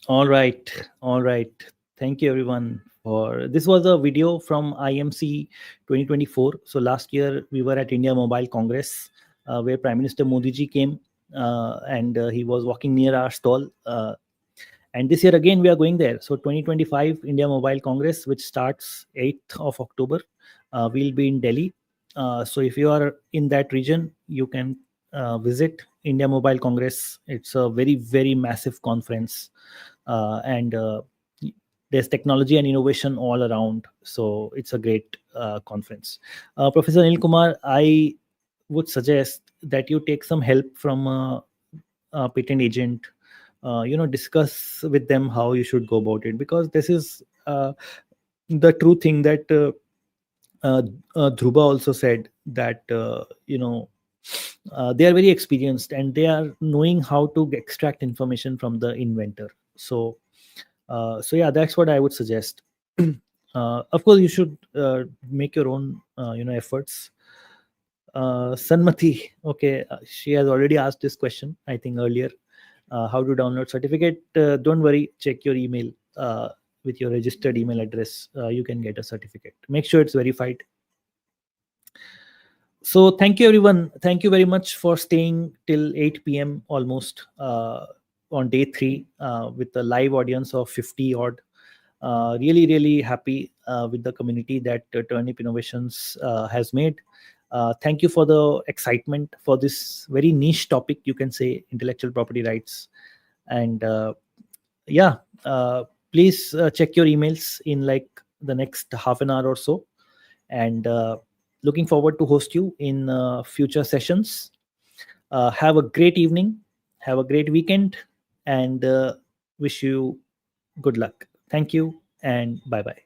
All right, all right. Thank you everyone for this. Was a video from IMC 2024. So last year we were at India Mobile Congress, where Prime Minister Modi ji came, and he was walking near our stall. And this year again we are going there. So 2025 India Mobile Congress, which starts 8th of October, we'll be in Delhi. So if you are in that region, you can visit India Mobile Congress. It's a very massive conference, and there's technology and innovation all around. So it's a great conference. Professor Anil Kumar, I would suggest that you take some help from a patent agent. Discuss with them how you should go about it, because this is the true thing that Dhruba also said, that they are very experienced and they are knowing how to extract information from the inventor. So yeah, that's what I would suggest. Of course you should make your own efforts. Sanmati, okay, she has already asked this question, I think, earlier. How to download certificate? Don't worry, check your email. With your registered email address, you can get a certificate. Make sure it's verified. So thank you everyone. Thank you very much for staying till 8 p.m. almost on day 3 with the live audience of 50 odd. Really happy with the community that Turnip Innovations has made. Thank you for the excitement for this very niche topic, you can say, intellectual property rights. And yeah, please check your emails in like the next half an hour or so. And looking forward to host you in future sessions. Have a great evening, have a great weekend, and wish you good luck. Thank you and bye bye.